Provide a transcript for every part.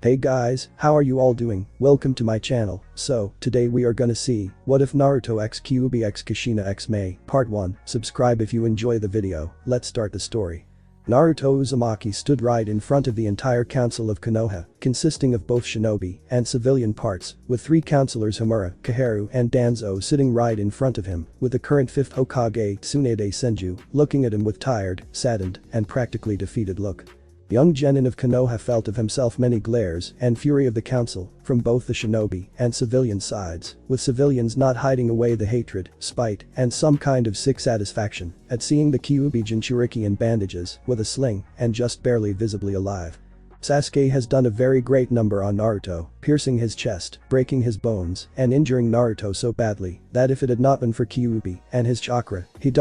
Hey guys, how are you all doing? Welcome to my channel. So, today we are gonna see, what if Naruto x Kyuubi x Kushina x Mei, part 1. Subscribe if you enjoy the video, let's start the story. Naruto Uzumaki stood right in front of the entire council of Konoha, consisting of both shinobi and civilian parts, with 3 counselors Homura, Kaharu and Danzo sitting right in front of him, with the current 5th Hokage Tsunade Senju looking at him with tired, saddened, and practically defeated look. Young genin of Konoha felt of himself many glares and fury of the council, from both the shinobi and civilian sides, with civilians not hiding away the hatred, spite, and some kind of sick satisfaction at seeing the Kyuubi Jinchuriki in bandages, with a sling, and just barely visibly alive. Sasuke has done a very great number on Naruto, piercing his chest, breaking his bones, and injuring Naruto so badly that if it had not been for Kyuubi and his chakra, he would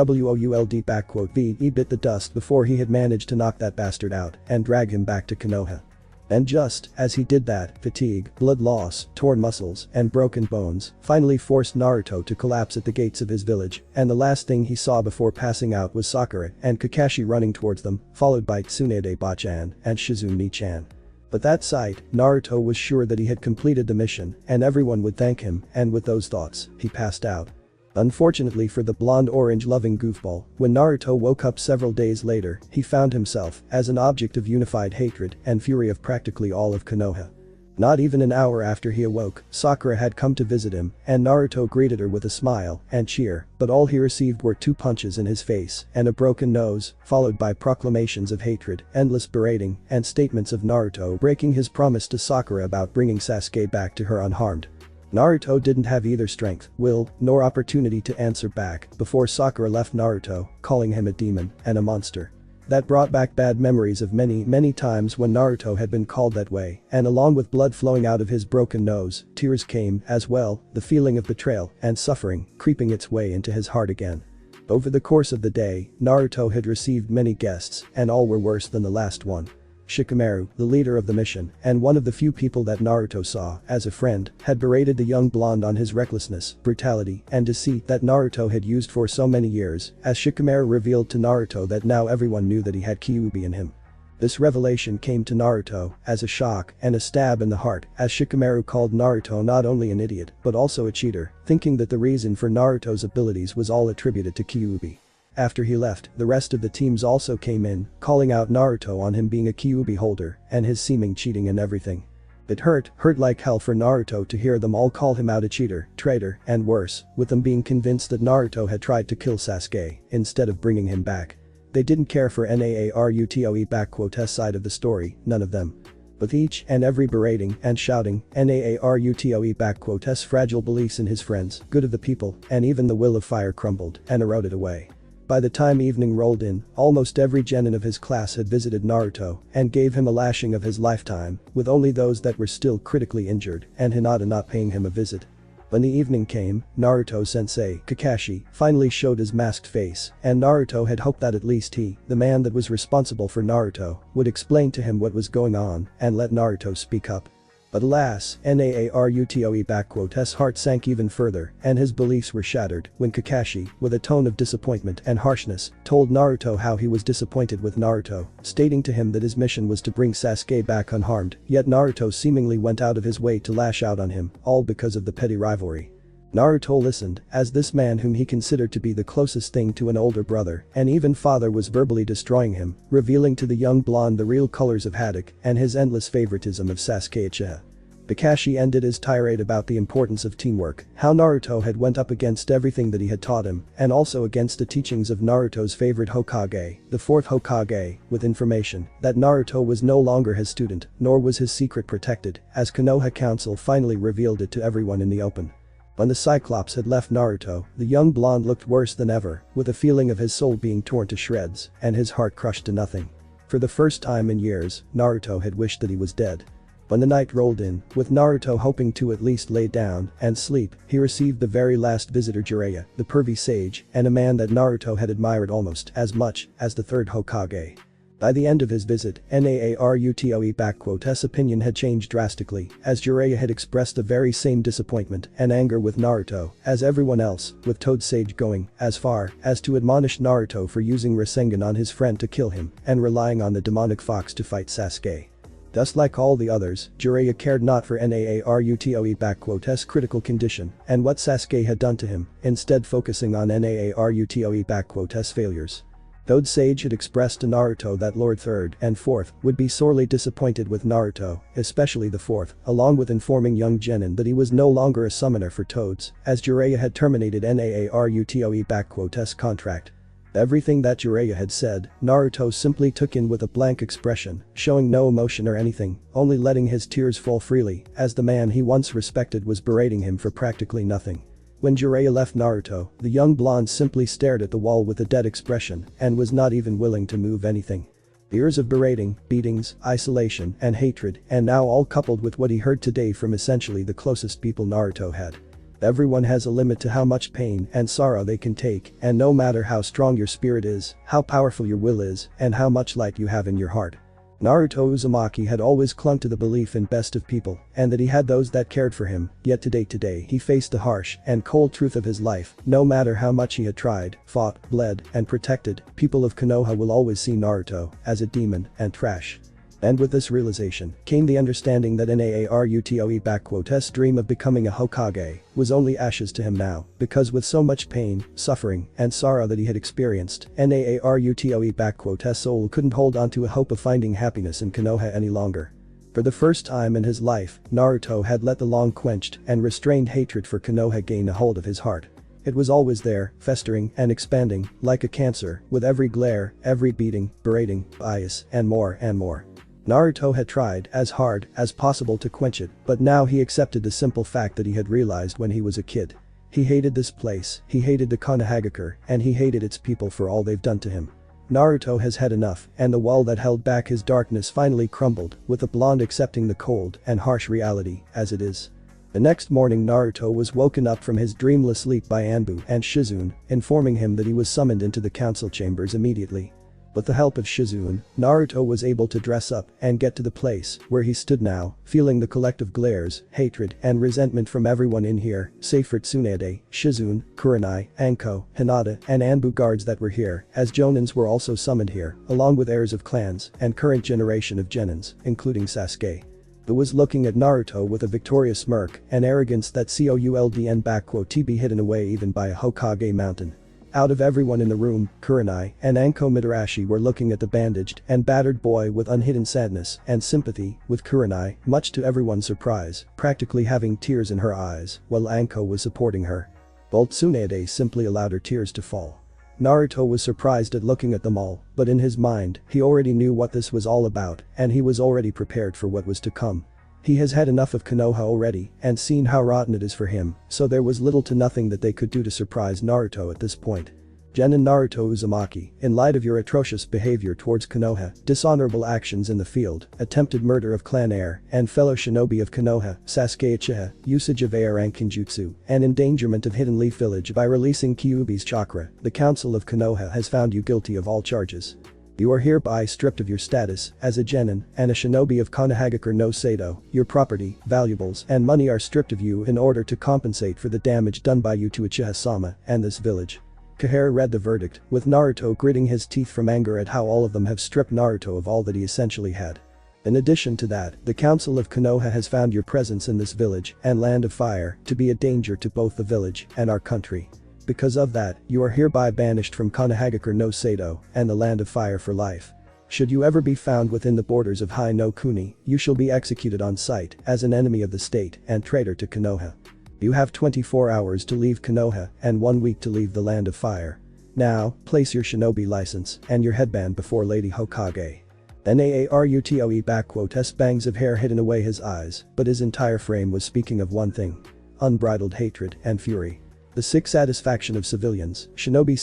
bit the dust before he had managed to knock that bastard out and drag him back to Konoha. And just as he did that, fatigue, blood loss, torn muscles, and broken bones finally forced Naruto to collapse at the gates of his village, and the last thing he saw before passing out was Sakura and Kakashi running towards them, followed by Tsunade Bachan and Shizune-chan. But that sight, Naruto was sure that he had completed the mission and everyone would thank him, and with those thoughts, he passed out. Unfortunately for the blonde-orange loving goofball, when Naruto woke up several days later, he found himself as an object of unified hatred and fury of practically all of Konoha. Not even an hour after he awoke, Sakura had come to visit him, and Naruto greeted her with a smile and cheer, but all he received were 2 punches in his face and a broken nose, followed by proclamations of hatred, endless berating, and statements of Naruto breaking his promise to Sakura about bringing Sasuke back to her unharmed. Naruto didn't have either strength, will, nor opportunity to answer back before Sakura left Naruto, calling him a demon and a monster. That brought back bad memories of many times when Naruto had been called that way, and along with blood flowing out of his broken nose, tears came as well, the feeling of betrayal and suffering creeping its way into his heart again. Over the course of the day, Naruto had received many guests, and all were worse than the last one. Shikamaru, the leader of the mission, and one of the few people that Naruto saw as a friend, had berated the young blonde on his recklessness, brutality, and deceit that Naruto had used for so many years, as Shikamaru revealed to Naruto that now everyone knew that he had Kyuubi in him. This revelation came to Naruto as a shock and a stab in the heart, as Shikamaru called Naruto not only an idiot but also a cheater, thinking that the reason for Naruto's abilities was all attributed to Kyuubi. After he left, the rest of the teams also came in, calling out Naruto on him being a Kyuubi holder and his seeming cheating and everything. It hurt like hell for Naruto to hear them all call him out a cheater, traitor, and worse, with them being convinced that Naruto had tried to kill Sasuke instead of bringing him back. They didn't care for Naruto's side of the story, none of them. With each and every berating and shouting, Naruto's fragile beliefs in his friends, good of the people, and even the will of fire crumbled and eroded away. By the time evening rolled in, almost every genin of his class had visited Naruto and gave him a lashing of his lifetime, with only those that were still critically injured and Hinata not paying him a visit. When the evening came, Naruto-sensei, Kakashi, finally showed his masked face, and Naruto had hoped that at least he, the man that was responsible for Naruto, would explain to him what was going on and let Naruto speak up. But alas, Naruto's heart sank even further and his beliefs were shattered when Kakashi, with a tone of disappointment and harshness, told Naruto how he was disappointed with Naruto, stating to him that his mission was to bring Sasuke back unharmed, yet Naruto seemingly went out of his way to lash out on him, all because of the petty rivalry. Naruto listened, as this man whom he considered to be the closest thing to an older brother and even father was verbally destroying him, revealing to the young blonde the real colors of Haddock and his endless favoritism of Sasuke Uchiha. Kakashi ended his tirade about the importance of teamwork, how Naruto had went up against everything that he had taught him, and also against the teachings of Naruto's favorite Hokage, the 4th Hokage, with information that Naruto was no longer his student, nor was his secret protected, as Konoha Council finally revealed it to everyone in the open. When the Cyclops had left Naruto, the young blonde looked worse than ever, with a feeling of his soul being torn to shreds and his heart crushed to nothing. For the first time in years, Naruto had wished that he was dead. When the night rolled in, with Naruto hoping to at least lay down and sleep, he received the very last visitor Jiraiya, the pervy sage, and a man that Naruto had admired almost as much as the 3rd Hokage. By the end of his visit, Naruto's opinion had changed drastically, as Jiraiya had expressed the very same disappointment and anger with Naruto as everyone else, with Toad Sage going as far as to admonish Naruto for using Rasengan on his friend to kill him and relying on the demonic fox to fight Sasuke. Thus like all the others, Jiraiya cared not for Naruto's critical condition and what Sasuke had done to him, instead focusing on Naruto's failures. Though Sage had expressed to Naruto that Lord 3rd and 4th would be sorely disappointed with Naruto, especially the 4th, along with informing young Genin that he was no longer a summoner for Toads, as Jiraiya had terminated Naruto's contract. Everything that Jiraiya had said, Naruto simply took in with a blank expression, showing no emotion or anything, only letting his tears fall freely, as the man he once respected was berating him for practically nothing. When Jiraiya left Naruto, the young blonde simply stared at the wall with a dead expression and was not even willing to move anything. Years of berating, beatings, isolation, and hatred, and now all coupled with what he heard today from essentially the closest people Naruto had. Everyone has a limit to how much pain and sorrow they can take, and no matter how strong your spirit is, how powerful your will is, and how much light you have in your heart. Naruto Uzumaki had always clung to the belief in best of people, and that he had those that cared for him, yet today he faced the harsh and cold truth of his life. No matter how much he had tried, fought, bled, and protected, people of Konoha will always see Naruto as a demon and trash. And with this realization came the understanding that Naruto's dream of becoming a Hokage was only ashes to him now, because with so much pain, suffering, and sorrow that he had experienced, Naruto's soul couldn't hold on to a hope of finding happiness in Konoha any longer. For the first time in his life, Naruto had let the long-quenched and restrained hatred for Konoha gain a hold of his heart. It was always there, festering and expanding, like a cancer, with every glare, every beating, berating, bias, and more and more. Naruto had tried as hard as possible to quench it, but now he accepted the simple fact that he had realized when he was a kid. He hated this place, he hated the Konohagakure, and he hated its people for all they've done to him. Naruto has had enough, and the wall that held back his darkness finally crumbled, with the blonde accepting the cold and harsh reality as it is. The next morning Naruto was woken up from his dreamless sleep by Anbu and Shizune, informing him that he was summoned into the council chambers immediately. With the help of Shizune, Naruto was able to dress up and get to the place where he stood now, feeling the collective glares, hatred, and resentment from everyone in here, save for Tsunade, Shizune, Kurenai, Anko, Hinata, and Anbu guards that were here, as Jonins were also summoned here, along with heirs of clans and current generation of Genins, including Sasuke. Who was looking at Naruto with a victorious smirk and arrogance that couldn't be hidden away even by a Hokage mountain. Out of everyone in the room, Kurenai and Anko Mitarashi were looking at the bandaged and battered boy with unhidden sadness and sympathy, with Kurenai, much to everyone's surprise, practically having tears in her eyes, while Anko was supporting her. While Tsunade simply allowed her tears to fall. Naruto was surprised at looking at them all, but in his mind, he already knew what this was all about, and he was already prepared for what was to come. He has had enough of Konoha already and seen how rotten it is for him, so there was little to nothing that they could do to surprise Naruto at this point. Jen and Naruto Uzumaki, in light of your atrocious behavior towards Konoha, dishonorable actions in the field, attempted murder of clan heir and fellow shinobi of Konoha, Sasuke Uchiha, usage of air and Kinjutsu, and endangerment of Hidden Leaf Village by releasing Kyuubi's chakra, the Council of Konoha has found you guilty of all charges. You are hereby stripped of your status as a genin and a shinobi of Konohagakure no Sado. Your property, valuables, and money are stripped of you in order to compensate for the damage done by you to Uchiha-sama and this village. Koharu read the verdict, with Naruto gritting his teeth from anger at how all of them have stripped Naruto of all that he essentially had. In addition to that, the Council of Konoha has found your presence in this village and Land of Fire to be a danger to both the village and our country. Because of that, you are hereby banished from Konohagakure no Sado and the Land of Fire for life. Should you ever be found within the borders of Hai no Kuni, you shall be executed on sight as an enemy of the state and traitor to Konoha. You have 24 hours to leave Konoha and 1 week to leave the Land of Fire. Now, place your shinobi license and your headband before Lady Hokage. Naruto bangs of hair hidden away his eyes, but his entire frame was speaking of one thing. Unbridled hatred and fury. The sick satisfaction of civilians, shinobi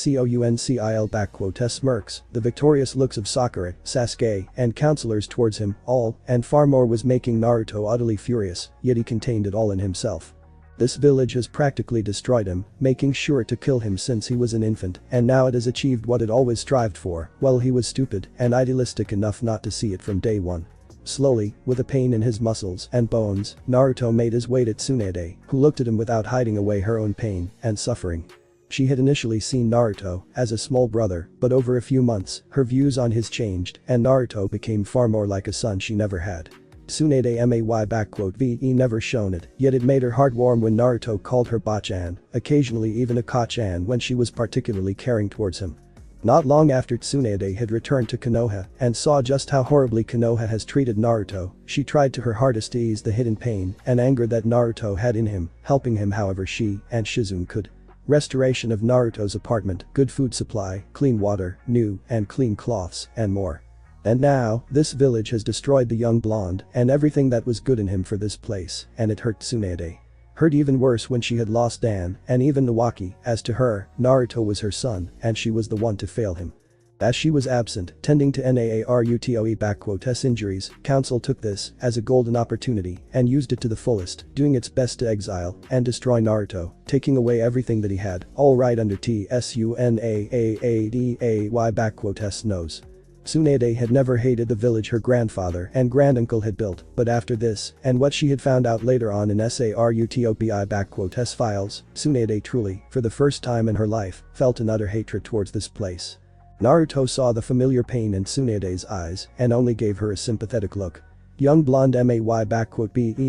council smirks, the victorious looks of Sakura, Sasuke, and counselors towards him, all, and far more was making Naruto utterly furious, yet he contained it all in himself. This village has practically destroyed him, making sure to kill him since he was an infant, and now it has achieved what it always strived for, while he was stupid and idealistic enough not to see it from day one. Slowly, with a pain in his muscles and bones, Naruto made his way to Tsunade, who looked at him without hiding away her own pain and suffering. She had initially seen Naruto as a small brother, but over a few months, her views on his changed and Naruto became far more like a son she never had. Tsunade May never shown it, yet it made her heart warm when Naruto called her Bachan, occasionally even a Kachan when she was particularly caring towards him. Not long after Tsunade had returned to Konoha and saw just how horribly Konoha has treated Naruto, she tried to her hardest to ease the hidden pain and anger that Naruto had in him, helping him however she and Shizune could. Restoration of Naruto's apartment, good food supply, clean water, new and clean cloths, and more. And now, this village has destroyed the young blonde and everything that was good in him for this place, and it hurt Tsunade. Hurt even worse when she had lost Dan and even Nawaki, as to her, Naruto was her son and she was the one to fail him. As she was absent, tending to Naruto's injuries, council took this as a golden opportunity and used it to the fullest, doing its best to exile and destroy Naruto, taking away everything that he had, all right under Tsunaada's nose. Tsunade had never hated the village her grandfather and granduncle had built, but after this, and what she had found out later on in Sarutobi's files, Tsunade truly, for the first time in her life, felt an utter hatred towards this place. Naruto saw the familiar pain in Tsunade's eyes and only gave her a sympathetic look. Young blonde May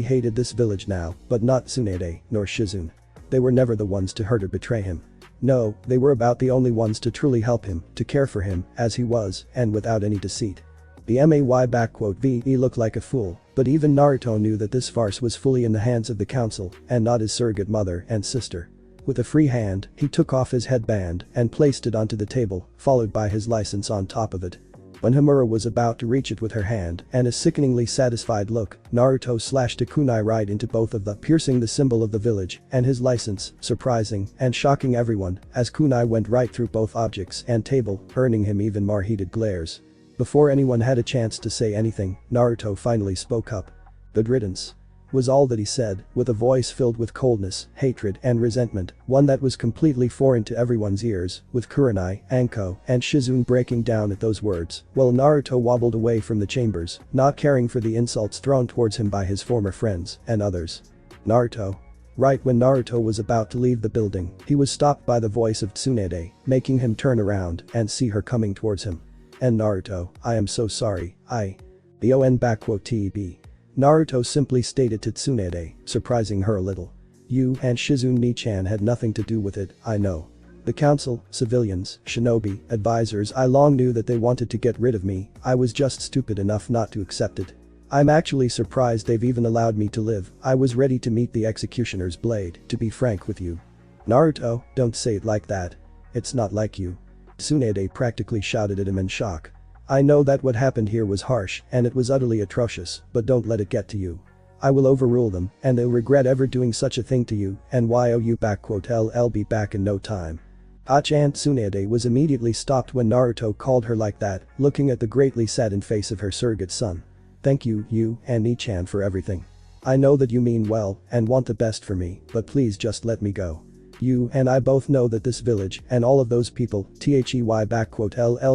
hated this village now, but not Tsunade, nor Shizune. They were never the ones to hurt or betray him. No, they were about the only ones to truly help him, to care for him, as he was, and without any deceit. The May looked like a fool, but even Naruto knew that this farce was fully in the hands of the council, and not his surrogate mother and sister. With a free hand, he took off his headband and placed it onto the table, followed by his license on top of it. When Homura was about to reach it with her hand and a sickeningly satisfied look, Naruto slashed a kunai right into both of them, piercing the symbol of the village and his license, surprising and shocking everyone as kunai went right through both objects and table, earning him even more heated glares. Before anyone had a chance to say anything, Naruto finally spoke up. "Good riddance," was all that he said, with a voice filled with coldness, hatred and resentment, one that was completely foreign to everyone's ears, with Kurenai, Anko, and Shizune breaking down at those words, while Naruto wobbled away from the chambers, not caring for the insults thrown towards him by his former friends and others. Naruto. Right when Naruto was about to leave the building, he was stopped by the voice of Tsunade, making him turn around and see her coming towards him. "And Naruto, I am so sorry, TB. Naruto simply stated to Tsunade, surprising her a little. "You and Shizune Nichan had nothing to do with it, I know. The council, civilians, shinobi, advisors, I long knew that they wanted to get rid of me, I was just stupid enough not to accept it. I'm actually surprised they've even allowed me to live, I was ready to meet the executioner's blade, to be frank with you." "Naruto, don't say it like that. It's not like you." Tsunade practically shouted at him in shock. "I know that what happened here was harsh and it was utterly atrocious, but don't let it get to you. I will overrule them and they'll regret ever doing such a thing to you and I'll be back in no time." Aunt Tsunade was immediately stopped when Naruto called her like that, looking at the greatly saddened face of her surrogate son. "Thank you, you and Nichan for everything. I know that you mean well and want the best for me, but please just let me go. You and I both know that this village and all of those people,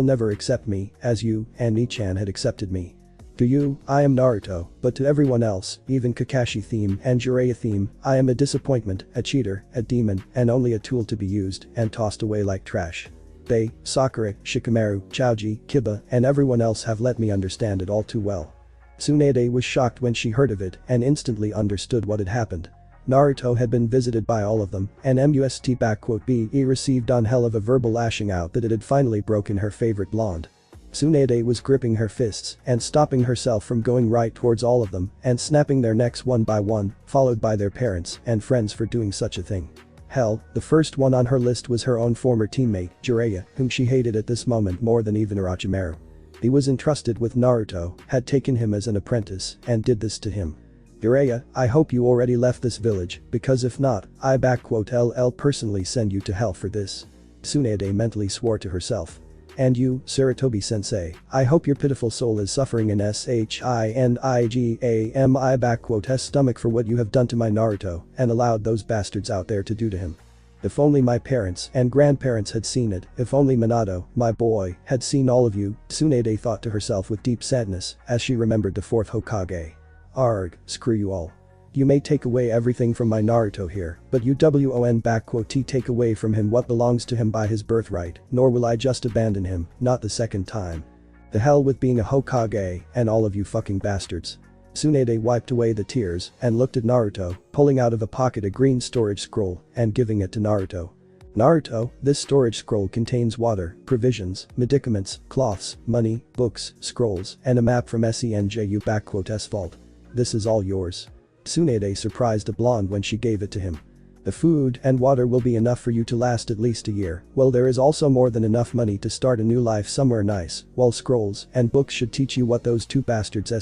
never accept me, as you and Nichan had accepted me. To you, I am Naruto, but to everyone else, even Kakashi theme and Jiraiya theme, I am a disappointment, a cheater, a demon, and only a tool to be used and tossed away like trash. They, Sakura, Shikamaru, Choji, Kiba, and everyone else have let me understand it all too well." Tsunade was shocked when she heard of it and instantly understood what had happened. Naruto had been visited by all of them, and MUST_BE received on hell of a verbal lashing out that it had finally broken her favorite blonde. Tsunade was gripping her fists and stopping herself from going right towards all of them and snapping their necks one by one, followed by their parents and friends for doing such a thing. Hell, the first one on her list was her own former teammate, Jiraiya, whom she hated at this moment more than even Orochimaru. He was entrusted with Naruto, had taken him as an apprentice, and did this to him. "Jiraiya, I hope you already left this village, because if not, I'll personally send you to hell for this." Tsunade mentally swore to herself. "And you, Sarutobi-sensei, I hope your pitiful soul is suffering in SHINIGAMI stomach for what you have done to my Naruto and allowed those bastards out there to do to him. If only my parents and grandparents had seen it, if only Minato, my boy, had seen all of you," Tsunade thought to herself with deep sadness as she remembered the fourth Hokage. "Arg, screw you all. You may take away everything from my Naruto here, but you won take away from him what belongs to him by his birthright, nor will I just abandon him, not the second time. The hell with being a Hokage, and all of you fucking bastards. Tsunade wiped away the tears and looked at Naruto, pulling out of a pocket a green storage scroll and giving it to Naruto. Naruto, this storage scroll contains water, provisions, medicaments, cloths, money, books, scrolls, and a map from Senju vault. This is all yours. Tsunade surprised the blonde when she gave it to him. The food and water will be enough for you to last at least a year, well there is also more than enough money to start a new life somewhere nice, while scrolls and books should teach you what those two bastards should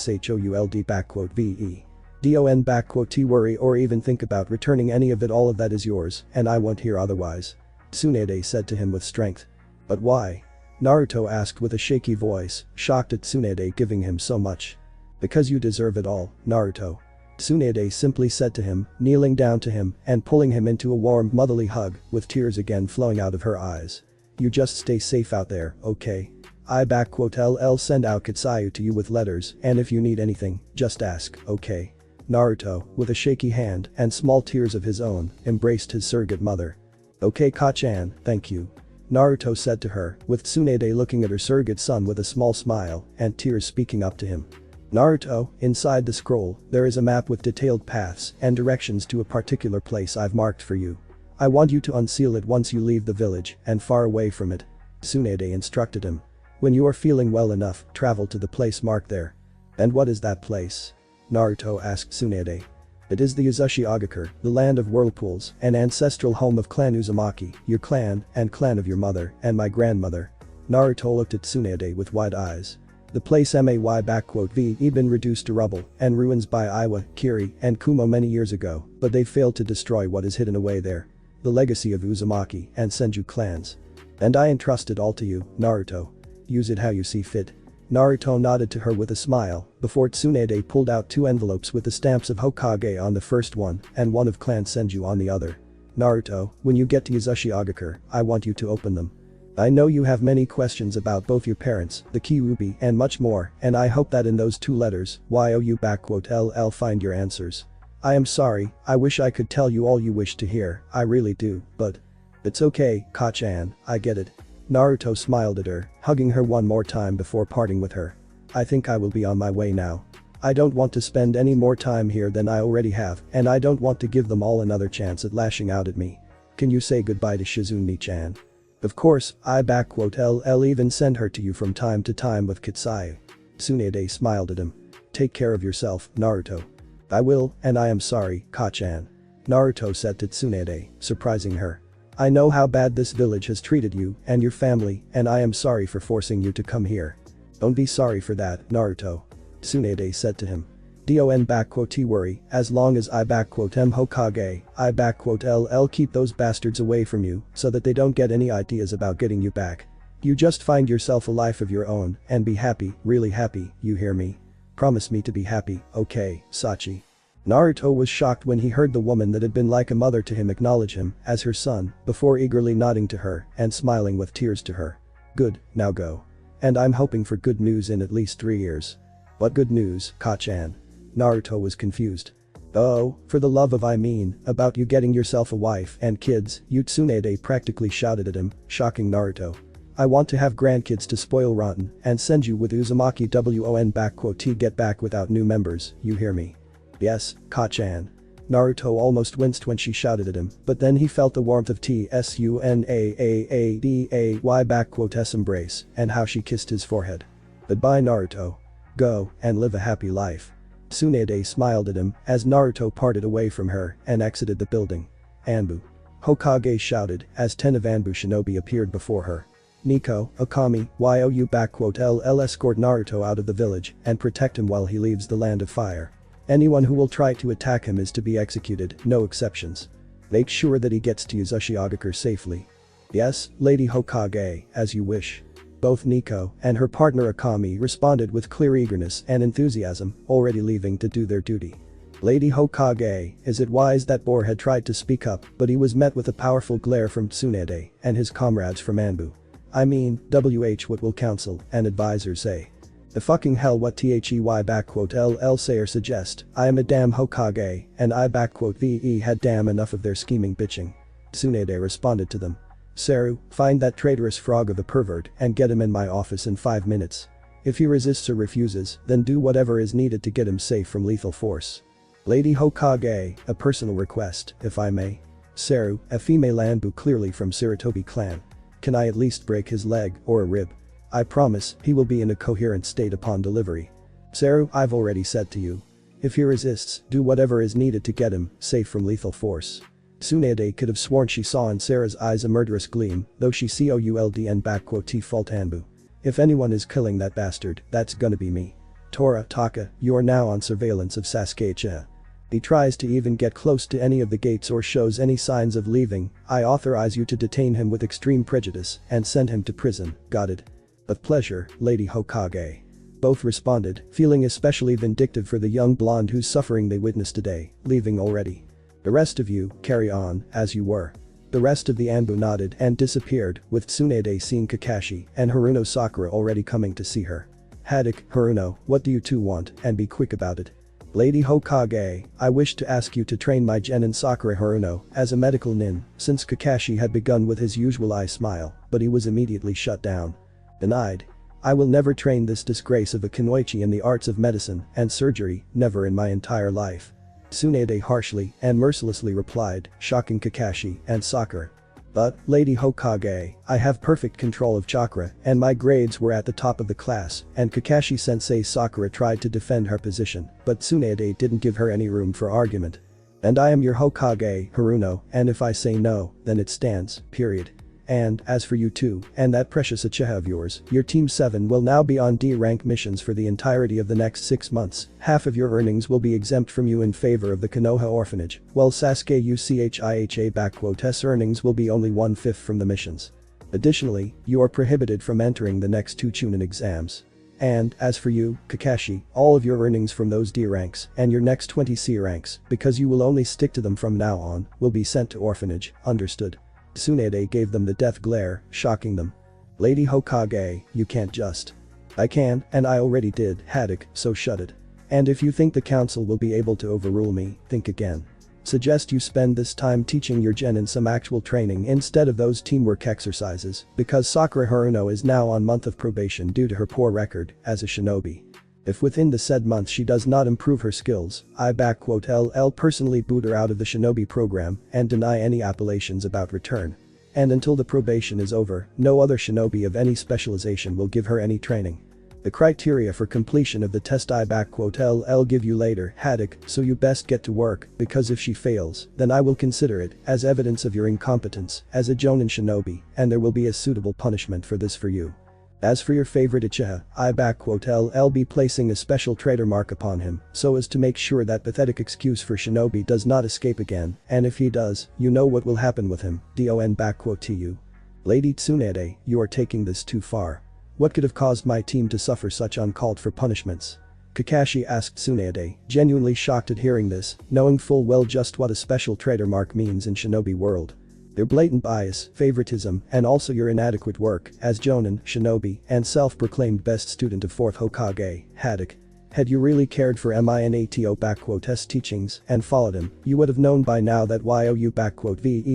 Don't worry or even think about returning any of it, all of that is yours, and I won't hear otherwise. Tsunade said to him with strength. But why? Naruto asked with a shaky voice, shocked at Tsunade giving him so much. Because you deserve it all, Naruto. Tsunade simply said to him, kneeling down to him and pulling him into a warm motherly hug, with tears again flowing out of her eyes. You just stay safe out there, okay? I'll send out Kitsayu to you with letters, and if you need anything, just ask, okay? Naruto, with a shaky hand and small tears of his own, embraced his surrogate mother. Okay Ka-chan, thank you. Naruto said to her, with Tsunade looking at her surrogate son with a small smile and tears speaking up to him. Naruto, inside the scroll, there is a map with detailed paths and directions to a particular place I've marked for you. I want you to unseal it once you leave the village and far away from it. Tsunade instructed him. When you are feeling well enough, travel to the place marked there. And what is that place? Naruto asked Tsunade. It is the Uzashigakure, the land of whirlpools, an ancestral home of Clan Uzumaki, your clan, and clan of your mother, and my grandmother. Naruto looked at Tsunade with wide eyes. The place may been reduced to rubble and ruins by Iwa, Kiri, and Kumo many years ago, but they failed to destroy what is hidden away there. The legacy of Uzumaki and Senju clans. And I entrust it all to you, Naruto. Use it how you see fit. Naruto nodded to her with a smile, before Tsunade pulled out 2 envelopes with the stamps of Hokage on the first one and one of Clan Senju on the other. Naruto, when you get to Uzashigakure, I want you to open them. I know you have many questions about both your parents, the Kyuubi, and much more, and I hope that in those 2 letters, I'll find your answers. I am sorry, I wish I could tell you all you wish to hear, I really do, but. It's okay, Ka-chan, I get it. Naruto smiled at her, hugging her one more time before parting with her. I think I will be on my way now. I don't want to spend any more time here than I already have, and I don't want to give them all another chance at lashing out at me. Can you say goodbye to Shizune-chan? Of course, I'll even send her to you from time to time with Kitsayu. Tsunade smiled at him. Take care of yourself, Naruto. I will, and I am sorry, Ka-chan. Naruto said to Tsunade, surprising her. I know how bad this village has treated you and your family, and I am sorry for forcing you to come here. Don't be sorry for that, Naruto. Tsunade said to him. Worry, as long as am Hokage, I'll keep those bastards away from you so that they don't get any ideas about getting you back. You just find yourself a life of your own and be happy, really happy, you hear me? Promise me to be happy, okay, Sachi. Naruto was shocked when he heard the woman that had been like a mother to him acknowledge him as her son, before eagerly nodding to her and smiling with tears to her. Good, now go. And I'm hoping for good news in at least 3 years. What good news, Ka-chan? Naruto was confused. Oh, for the love of about you getting yourself a wife and kids, Tsunade practically shouted at him, shocking Naruto. I want to have grandkids to spoil rotten and send you with Uzumaki get back without new members, you hear me? Yes, Ka-chan. Naruto almost winced when she shouted at him, but then he felt the warmth of Tsunaada's embrace and how she kissed his forehead. Goodbye Naruto. Go and live a happy life. Tsunade smiled at him as Naruto parted away from her and exited the building. Anbu. Hokage shouted as 10 of Anbu shinobi appeared before her. Nico, Okami, I'll escort Naruto out of the village and protect him while he leaves the land of fire. Anyone who will try to attack him is to be executed, no exceptions. Make sure that he gets to Uzashigakure safely. Yes, Lady Hokage, as you wish. Both Nico and her partner Akami responded with clear eagerness and enthusiasm, already leaving to do their duty. Lady Hokage, is it wise that Boar had tried to speak up, but he was met with a powerful glare from Tsunade and his comrades from Anbu. What will council and advisors say? The fucking hell what LL Sayer suggest, I am a damn Hokage, and I VE had damn enough of their scheming bitching. Tsunade responded to them. Seru, find that traitorous frog of a pervert and get him in my office in 5 minutes. If he resists or refuses, then do whatever is needed to get him safe from lethal force. Lady Hokage, a personal request, if I may. Seru, a female Anbu clearly from Sarutobi clan. Can I at least break his leg or a rib? I promise he will be in a coherent state upon delivery. Seru, I've already said to you. If he resists, do whatever is needed to get him safe from lethal force. Tsunade could have sworn she saw in Sarah's eyes a murderous gleam, though she COULDN T fault Anbu. If anyone is killing that bastard, that's gonna be me. Tora, Taka, you are now on surveillance of Sasuke Uchiha. He tries to even get close to any of the gates or shows any signs of leaving, I authorize you to detain him with extreme prejudice and send him to prison, got it? With pleasure, Lady Hokage. Both responded, feeling especially vindictive for the young blonde whose suffering they witnessed today, leaving already. The rest of you, carry on, as you were. The rest of the Anbu nodded and disappeared, with Tsunade seeing Kakashi and Haruno Sakura already coming to see her. Haddock, Haruno, what do you two want, and be quick about it. Lady Hokage, I wish to ask you to train my genin Sakura Haruno as a medical nin, since Kakashi had begun with his usual eye smile, but he was immediately shut down. Denied. I will never train this disgrace of a kunoichi in the arts of medicine and surgery, never in my entire life. Tsunade harshly and mercilessly replied, shocking Kakashi and Sakura. But, Lady Hokage, I have perfect control of chakra and my grades were at the top of the class, and Kakashi-sensei Sakura tried to defend her position, but Tsunade didn't give her any room for argument. And I am your Hokage, Haruno, and if I say no, then it stands, period. And, as for you two, and that precious Uchiha of yours, your Team 7 will now be on D-rank missions for the entirety of the next 6 months, half of your earnings will be exempt from you in favor of the Konoha orphanage, while Sasuke Uchiha's earnings will be only 1/5 from the missions. Additionally, you are prohibited from entering the next 2 Chunin exams. And, as for you, Kakashi, all of your earnings from those D ranks and your next 20 C ranks, because you will only stick to them from now on, will be sent to orphanage, understood? Tsunade gave them the death glare, shocking them. Lady Hokage, you can't just. I can, and I already did, Haddock, so shut it. And if you think the council will be able to overrule me, think again. Suggest you spend this time teaching your genin some actual training instead of those teamwork exercises, because Sakura Haruno is now on month of probation due to her poor record as a shinobi. If within the said month she does not improve her skills, I LL personally boot her out of the shinobi program and deny any appellations about return. And until the probation is over, no other shinobi of any specialization will give her any training. The criteria for completion of the test I LL give you later, Haddock, so you best get to work, because if she fails, then I will consider it as evidence of your incompetence as a Jonin shinobi, and there will be a suitable punishment for this for you. As for your favorite Uchiha, I LL be placing a special traitor mark upon him, so as to make sure that pathetic excuse for shinobi does not escape again, and if he does, you know what will happen with him, DON_TU. Lady Tsunade, you are taking this too far. What could have caused my team to suffer such uncalled for punishments? Kakashi asked Tsunade, genuinely shocked at hearing this, knowing full well just what a special traitor mark means in shinobi world. Their blatant bias, favoritism, and also your inadequate work as Jonin, shinobi, and self-proclaimed best student of 4th Hokage, Haddock. Had you really cared for Minato teachings and followed him, you would have known by now that YOU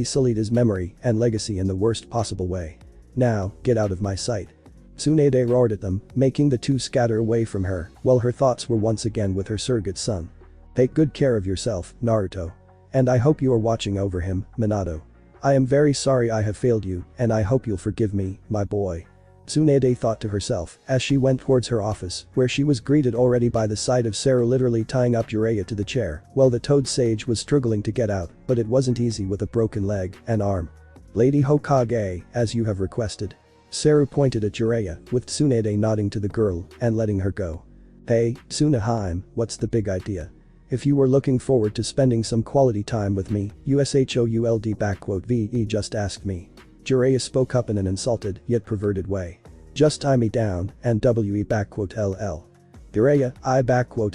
sullied his memory and legacy in the worst possible way. Now, get out of my sight. Tsunade roared at them, making the two scatter away from her, while her thoughts were once again with her surrogate son. Take good care of yourself, Naruto. And I hope you are watching over him, Minato. I am very sorry I have failed you, and I hope you'll forgive me, my boy. Tsunade thought to herself as she went towards her office, where she was greeted already by the sight of Seru literally tying up Jiraiya to the chair, while the Toad Sage was struggling to get out, but it wasn't easy with a broken leg and arm. Lady Hokage, as you have requested. Seru pointed at Jiraiya, with Tsunade nodding to the girl and letting her go. Hey, Tsunaheim, what's the big idea? If you were looking forward to spending some quality time with me, USHOULD_VE just asked me. Jiraiya spoke up in an insulted yet perverted way. Just tie me down and WE_LL. Jiraiya, I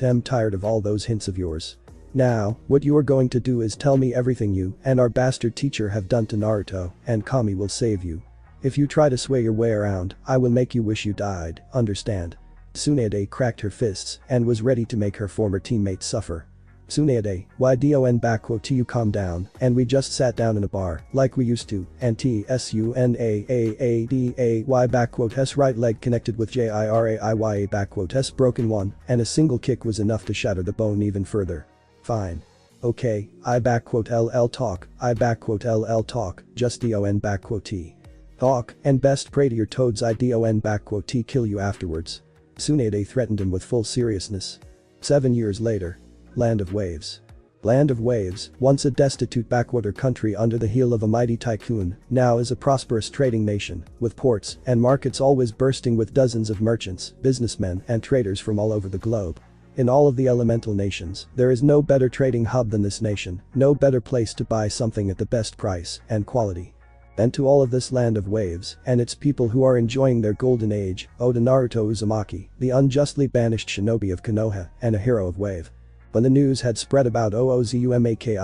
am tired of all those hints of yours. Now, what you are going to do is tell me everything you and our bastard teacher have done to Naruto, and Kami will save you. If you try to sway your way around, I will make you wish you died, understand? Tsuneade cracked her fists and was ready to make her former teammates suffer. Tsuneade, why don't you calm down, and we just sat down in a bar, like we used to, and tsunaadaday right leg connected with jiraiya broken one, and a single kick was enough to shatter the bone even further. Fine. Okay, ll talk, just t. Talk, and best pray to your toads t kill you afterwards. Tsuneade threatened him with full seriousness. 7 years later. Land of Waves. Land of Waves, once a destitute backwater country under the heel of a mighty tycoon, now is a prosperous trading nation, with ports and markets always bursting with dozens of merchants, businessmen and traders from all over the globe. In all of the elemental nations, there is no better trading hub than this nation, no better place to buy something at the best price and quality. And to all of this Land of Waves, and its people who are enjoying their golden age, ode to Naruto Uzumaki, the unjustly banished shinobi of Konoha, and a hero of Wave. When the news had spread about Oozumaki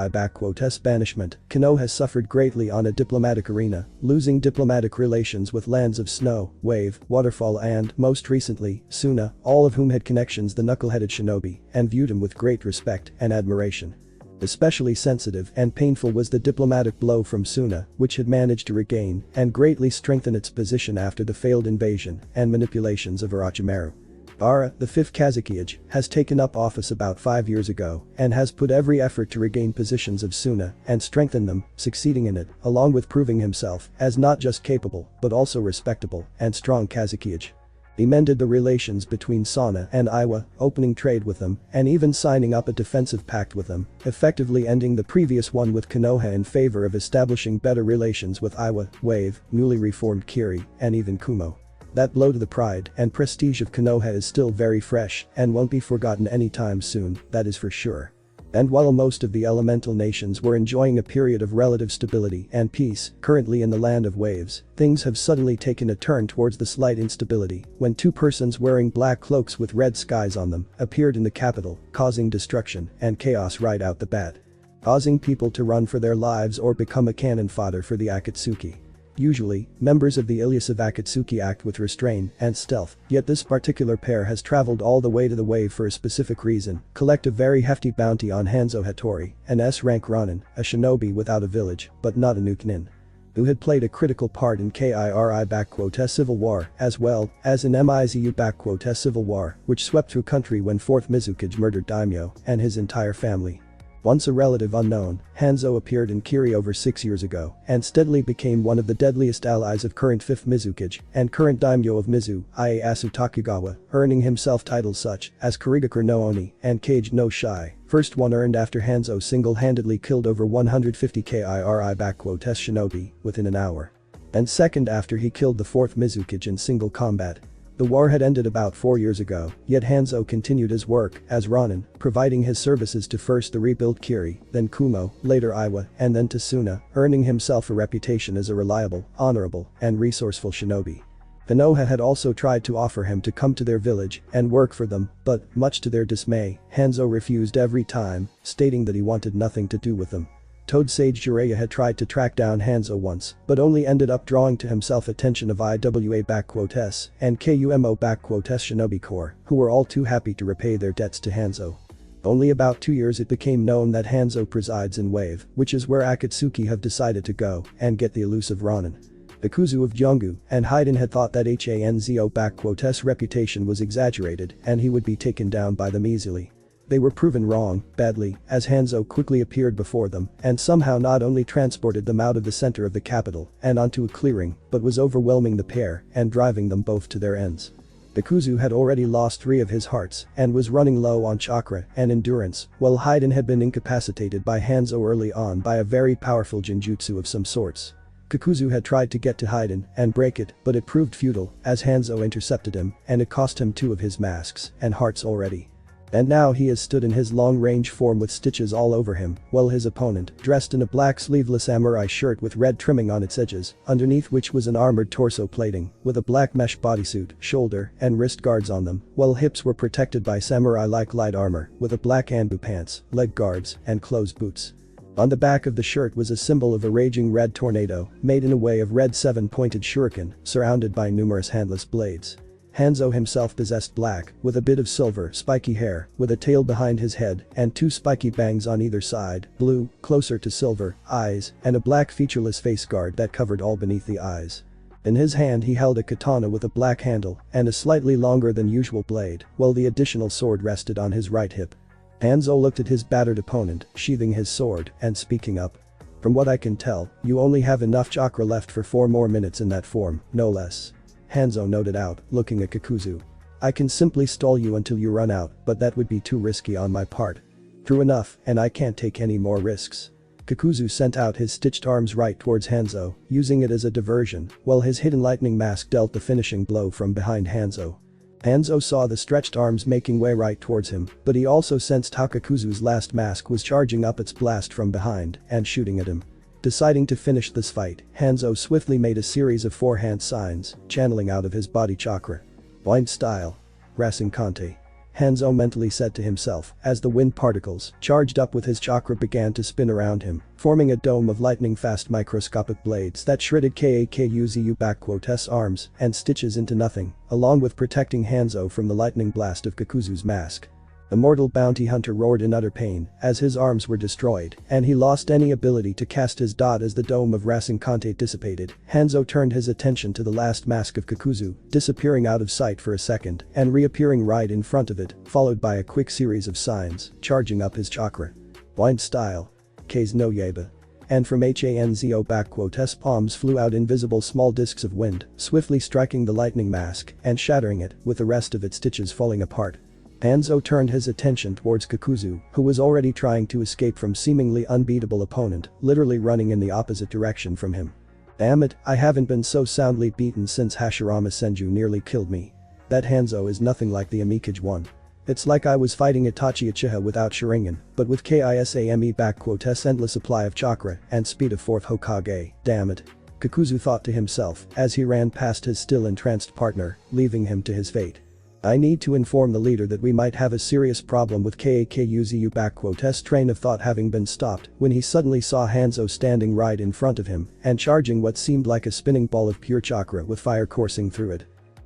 banishment, Konoha suffered greatly on a diplomatic arena, losing diplomatic relations with lands of Snow, Wave, Waterfall and, most recently, Suna, all of whom had connections the knuckle-headed shinobi, and viewed him with great respect and admiration. Especially sensitive and painful was the diplomatic blow from Suna, which had managed to regain and greatly strengthen its position after the failed invasion and manipulations of Orochimaru. Ara, the fifth Kazekage, has taken up office about 5 years ago and has put every effort to regain positions of Suna and strengthen them, succeeding in it, along with proving himself as not just capable but also respectable and strong Kazekage. He mended the relations between Sana and Iwa, opening trade with them and even signing up a defensive pact with them, effectively ending the previous one with Konoha in favor of establishing better relations with Iwa, Wave, newly reformed Kiri, and even Kumo. That blow to the pride and prestige of Konoha is still very fresh and won't be forgotten anytime soon, that is for sure. And while most of the elemental nations were enjoying a period of relative stability and peace, currently in the Land of Waves, things have suddenly taken a turn towards the slight instability when two persons wearing black cloaks with red skies on them appeared in the capital, causing destruction and chaos right out the bat. Causing people to run for their lives or become a cannon fodder for the Akatsuki. Usually, members of the elusive Akatsuki act with restraint and stealth, yet this particular pair has traveled all the way to the Wave for a specific reason, collect a very hefty bounty on Hanzo Hattori, an S-rank Ronin, a shinobi without a village, but not a Nukenin, who had played a critical part in Kiri Civil War as well as in Mizu Civil War, which swept through country when 4th Mizukage murdered Daimyo and his entire family. Once a relative unknown, Hanzo appeared in Kiri over 6 years ago and steadily became one of the deadliest allies of current 5th Mizukage and current daimyo of Mizu, Ieyasu Takugawa, earning himself titles such as Kurigakure no Oni and Kage no Shai, first one earned after Hanzo single-handedly killed over 150 Kiri shinobi within an hour. And second after he killed the 4th Mizukage in single combat. The war had ended about 4 years ago, yet Hanzo continued his work as Ronin, providing his services to first the rebuilt Kiri, then Kumo, later Iwa, and then to Suna, earning himself a reputation as a reliable, honorable, and resourceful shinobi. Konoha had also tried to offer him to come to their village and work for them, but, much to their dismay, Hanzo refused every time, stating that he wanted nothing to do with them. Toad Sage Jiraiya had tried to track down Hanzo once, but only ended up drawing to himself attention of IWA-S and KUMO-S Shinobi Corps, who were all too happy to repay their debts to Hanzo. Only about 2 years it became known that Hanzo presides in Wave, which is where Akatsuki have decided to go and get the elusive Ronin. Ikuzu of Gyeonggu and Haiden had thought that Hanzo-S reputation was exaggerated and he would be taken down by them easily. They were proven wrong, badly, as Hanzo quickly appeared before them and somehow not only transported them out of the center of the capital and onto a clearing, but was overwhelming the pair and driving them both to their ends. Ikuzu had already lost 3 of his hearts and was running low on chakra and endurance, while Haiden had been incapacitated by Hanzo early on by a very powerful genjutsu of some sorts. Kikuzu had tried to get to Haiden and break it, but it proved futile as Hanzo intercepted him and it cost him 2 of his masks and hearts already. And now he has stood in his long-range form with stitches all over him, while his opponent, dressed in a black sleeveless samurai shirt with red trimming on its edges, underneath which was an armored torso plating, with a black mesh bodysuit, shoulder, and wrist guards on them, while hips were protected by samurai-like light armor, with a black anbu pants, leg guards, and closed boots. On the back of the shirt was a symbol of a raging red tornado, made in a way of red 7-pointed shuriken, surrounded by numerous handless blades. Hanzo himself possessed black, with a bit of silver, spiky hair, with a tail behind his head, and two spiky bangs on either side, blue, closer to silver, eyes, and a black featureless face guard that covered all beneath the eyes. In his hand he held a katana with a black handle and a slightly longer than usual blade, while the additional sword rested on his right hip. Hanzo looked at his battered opponent, sheathing his sword, and speaking up. "From what I can tell, you only have enough chakra left for 4 more minutes in that form, no less." Hanzo nodded out, looking at Kakuzu. "I can simply stall you until you run out, but that would be too risky on my part." "True enough, and I can't take any more risks." Kakuzu sent out his stitched arms right towards Hanzo, using it as a diversion, while his hidden lightning mask dealt the finishing blow from behind Hanzo. Hanzo saw the stretched arms making way right towards him, but he also sensed how Kakuzu's last mask was charging up its blast from behind and shooting at him. Deciding to finish this fight, Hanzo swiftly made a series of 4 hand signs, channeling out of his body chakra. "Blind style. Rasengan." Hanzo mentally said to himself as the wind particles, charged up with his chakra, began to spin around him, forming a dome of lightning-fast microscopic blades that shredded Kakuzu's arms and stitches into nothing, along with protecting Hanzo from the lightning blast of Kakuzu's mask. The mortal bounty hunter roared in utter pain as his arms were destroyed and he lost any ability to cast his dot as the dome of Rasengan dissipated. Hanzo turned his attention to the last mask of Kakuzu, disappearing out of sight for a second and reappearing right in front of it, followed by a quick series of signs, charging up his chakra. "Blind style. K's no Yaba." And from Hanzo's palms flew out invisible small discs of wind, swiftly striking the lightning mask and shattering it, with the rest of its stitches falling apart. Hanzo turned his attention towards Kakuzu, who was already trying to escape from seemingly unbeatable opponent, literally running in the opposite direction from him. "Damn it, I haven't been so soundly beaten since Hashirama Senju nearly killed me. That Hanzo is nothing like the Amikage one. It's like I was fighting Itachi Uchiha without Sharingan, but with Kisame endless supply of chakra and speed of 4th Hokage, damn it." Kakuzu thought to himself as he ran past his still entranced partner, leaving him to his fate. "I need to inform the leader that we might have a serious problem with Kakuzu's train of thought having been stopped when he suddenly saw Hanzo standing right in front of him and charging what seemed like a spinning ball of pure chakra with fire coursing through it.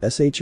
"Should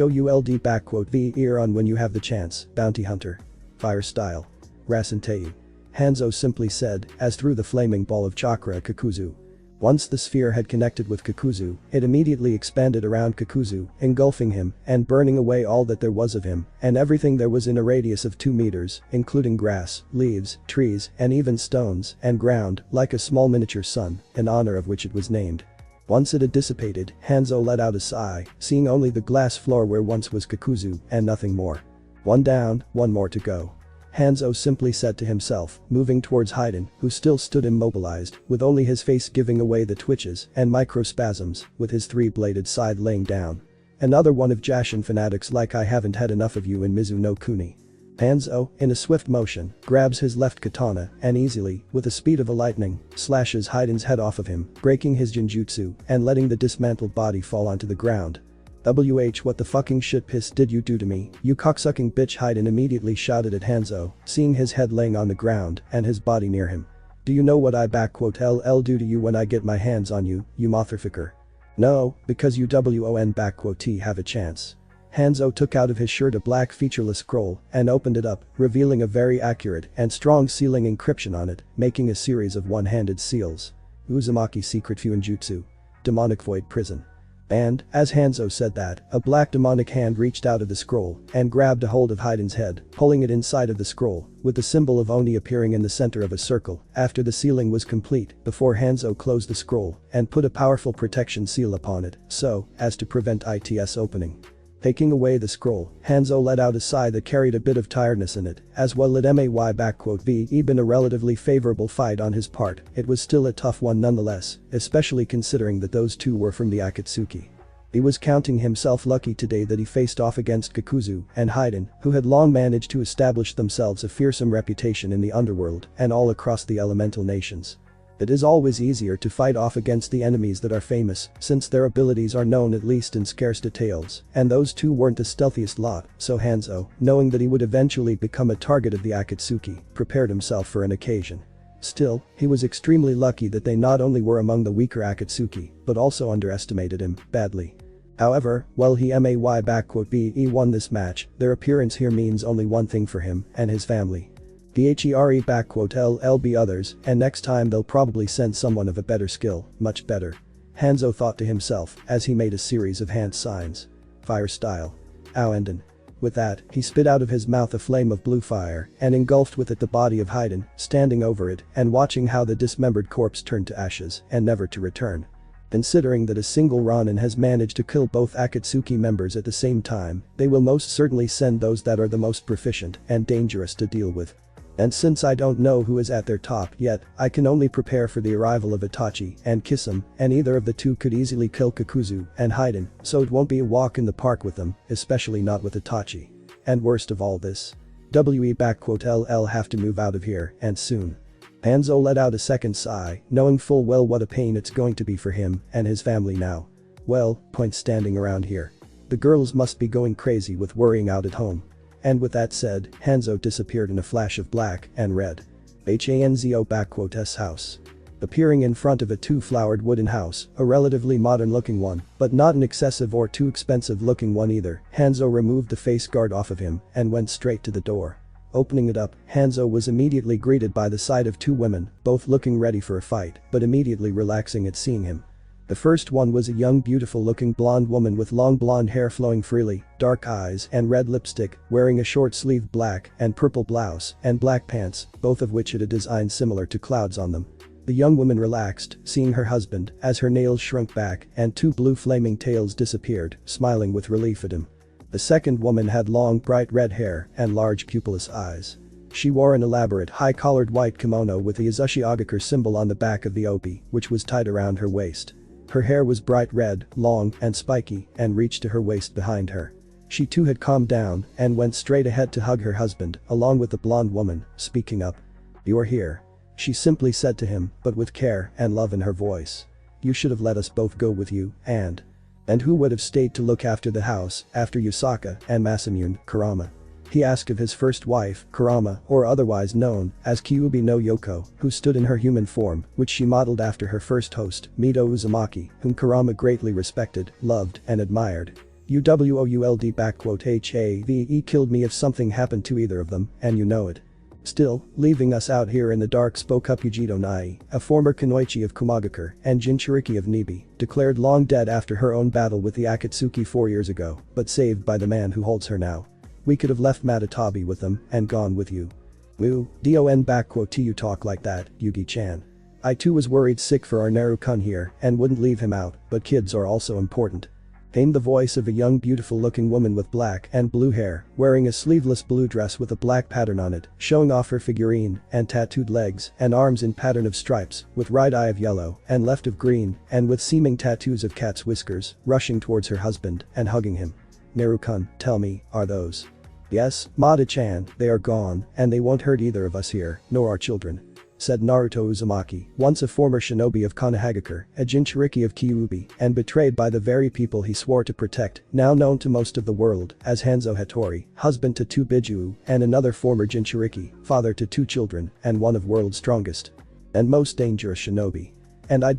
ear on when you have the chance, bounty hunter. Fire style. Rasengan." Hanzo simply said as threw the flaming ball of chakra at Kakuzu. Once the sphere had connected with Kakuzu, it immediately expanded around Kakuzu, engulfing him and burning away all that there was of him and everything there was in a radius of 2 meters, including grass, leaves, trees, and even stones and ground, like a small miniature sun, in honor of which it was named. Once it had dissipated, Hanzo let out a sigh, seeing only the glass floor where once was Kakuzu and nothing more. "One down, 1 more to go." Hanzo simply said to himself, moving towards Haiden, who still stood immobilized, with only his face giving away the twitches and microspasms, with his 3-bladed scythe laying down. "Another one of Jashin fanatics like I haven't had enough of you in Mizu no Kuni." Hanzo, in a swift motion, grabs his left katana and easily, with the speed of a lightning, slashes Haiden's head off of him, breaking his genjutsu and letting the dismantled body fall onto the ground. "What the fucking shit piss did you do to me, you cocksucking bitch?" Haiden immediately shouted at Hanzo, seeing his head laying on the ground and his body near him. "Do you know what I LL do to you when I get my hands on you, you motherfucker? No, because you have a chance." Hanzo took out of his shirt a black featureless scroll and opened it up, revealing a very accurate and strong sealing encryption on it, making a series of one-handed seals. "Uzumaki secret Fuinjutsu. Demonic void prison." And, as Hanzo said that, a black demonic hand reached out of the scroll and grabbed a hold of Haiden's head, pulling it inside of the scroll, with the symbol of Oni appearing in the center of a circle after the sealing was complete, before Hanzo closed the scroll and put a powerful protection seal upon it, so as to prevent its opening. Taking away the scroll, Hanzo let out a sigh that carried a bit of tiredness in it, as well it been a relatively favorable fight on his part, it was still a tough one nonetheless, especially considering that those two were from the Akatsuki. He was counting himself lucky today that he faced off against Kakuzu and Haiden, who had long managed to establish themselves a fearsome reputation in the underworld and all across the elemental nations. It is always easier to fight off against the enemies that are famous, since their abilities are known at least in scarce details, and those two weren't the stealthiest lot, so Hanzo, knowing that he would eventually become a target of the Akatsuki, prepared himself for an occasion. Still, he was extremely lucky that they not only were among the weaker Akatsuki, but also underestimated him, badly. However, while he may won this match, their appearance here means only one thing for him and his family. There others, and next time they'll probably send someone of a better skill, much better. Hanzo thought to himself as he made a series of hand signs. Fire style. Enden. With that, he spit out of his mouth a flame of blue fire and engulfed with it the body of Haiden, standing over it and watching how the dismembered corpse turned to ashes and never to return. Considering that a single Ronin has managed to kill both Akatsuki members at the same time, they will most certainly send those that are the most proficient and dangerous to deal with. And since I don't know who is at their top yet, I can only prepare for the arrival of Itachi and kiss him, and either of the two could easily kill Kakuzu and Haiden, so it won't be a walk in the park with them, especially not with Itachi. And worst of all this. LL have to move out of here, and soon. Hanzo let out a second sigh, knowing full well what a pain it's going to be for him and his family now. Well, point standing around here. The girls must be going crazy with worrying out at home. And with that said, Hanzo disappeared in a flash of black and red. Hanzo's house. Appearing in front of a two-flowered wooden house, a relatively modern-looking one, but not an excessive or too expensive-looking one either, Hanzo removed the face guard off of him and went straight to the door. Opening it up, Hanzo was immediately greeted by the sight of two women, both looking ready for a fight, but immediately relaxing at seeing him. The first one was a young beautiful-looking blonde woman with long blonde hair flowing freely, dark eyes and red lipstick, wearing a short-sleeved black and purple blouse and black pants, both of which had a design similar to clouds on them. The young woman relaxed, seeing her husband, as her nails shrunk back and two blue flaming tails disappeared, smiling with relief at him. The second woman had long bright red hair and large pupilless eyes. She wore an elaborate high-collared white kimono with the Uzushiogakure symbol on the back of the obi, which was tied around her waist. Her hair was bright red, long and spiky, and reached to her waist behind her. She too had calmed down and went straight ahead to hug her husband, along with the blonde woman, speaking up. "You're here," she simply said to him, but with care and love in her voice. "You should have let us both go with you, and who would have stayed to look after the house after Yusaka and Masamune Kurama?" He asked of his first wife, Kurama, or otherwise known as Kyuubi no Yoko, who stood in her human form, which she modeled after her first host, Mito Uzumaki, whom Kurama greatly respected, loved, and admired. "Have killed me if something happened to either of them, and you know it. Still, leaving us out here in the dark, spoke up Yujito Nai, a former Kunoichi of Kumagakure and Jinchuriki of Nibi, declared long dead after her own battle with the Akatsuki 4 years ago, but saved by the man who holds her now. We could have left Matatabi with them and gone with you." "Woo, you talk like that, Yugi-chan. I too was worried sick for our Naru-kun here and wouldn't leave him out, but kids are also important." Came the voice of a young beautiful-looking woman with black and blue hair, wearing a sleeveless blue dress with a black pattern on it, showing off her figurine and tattooed legs and arms in pattern of stripes, with right eye of yellow and left of green, and with seeming tattoos of cat's whiskers, rushing towards her husband and hugging him. "Naru-kun, tell me, are those?" "Yes, Mada-chan, they are gone, and they won't hurt either of us here, nor our children," said Naruto Uzumaki, once a former shinobi of Konohagakure, a Jinchuriki of Kyuubi, and betrayed by the very people he swore to protect, now known to most of the world as Hanzo Hattori, husband to two Bijuu, and another former Jinchuriki, father to two children, and one of world's strongest and most dangerous shinobi. And let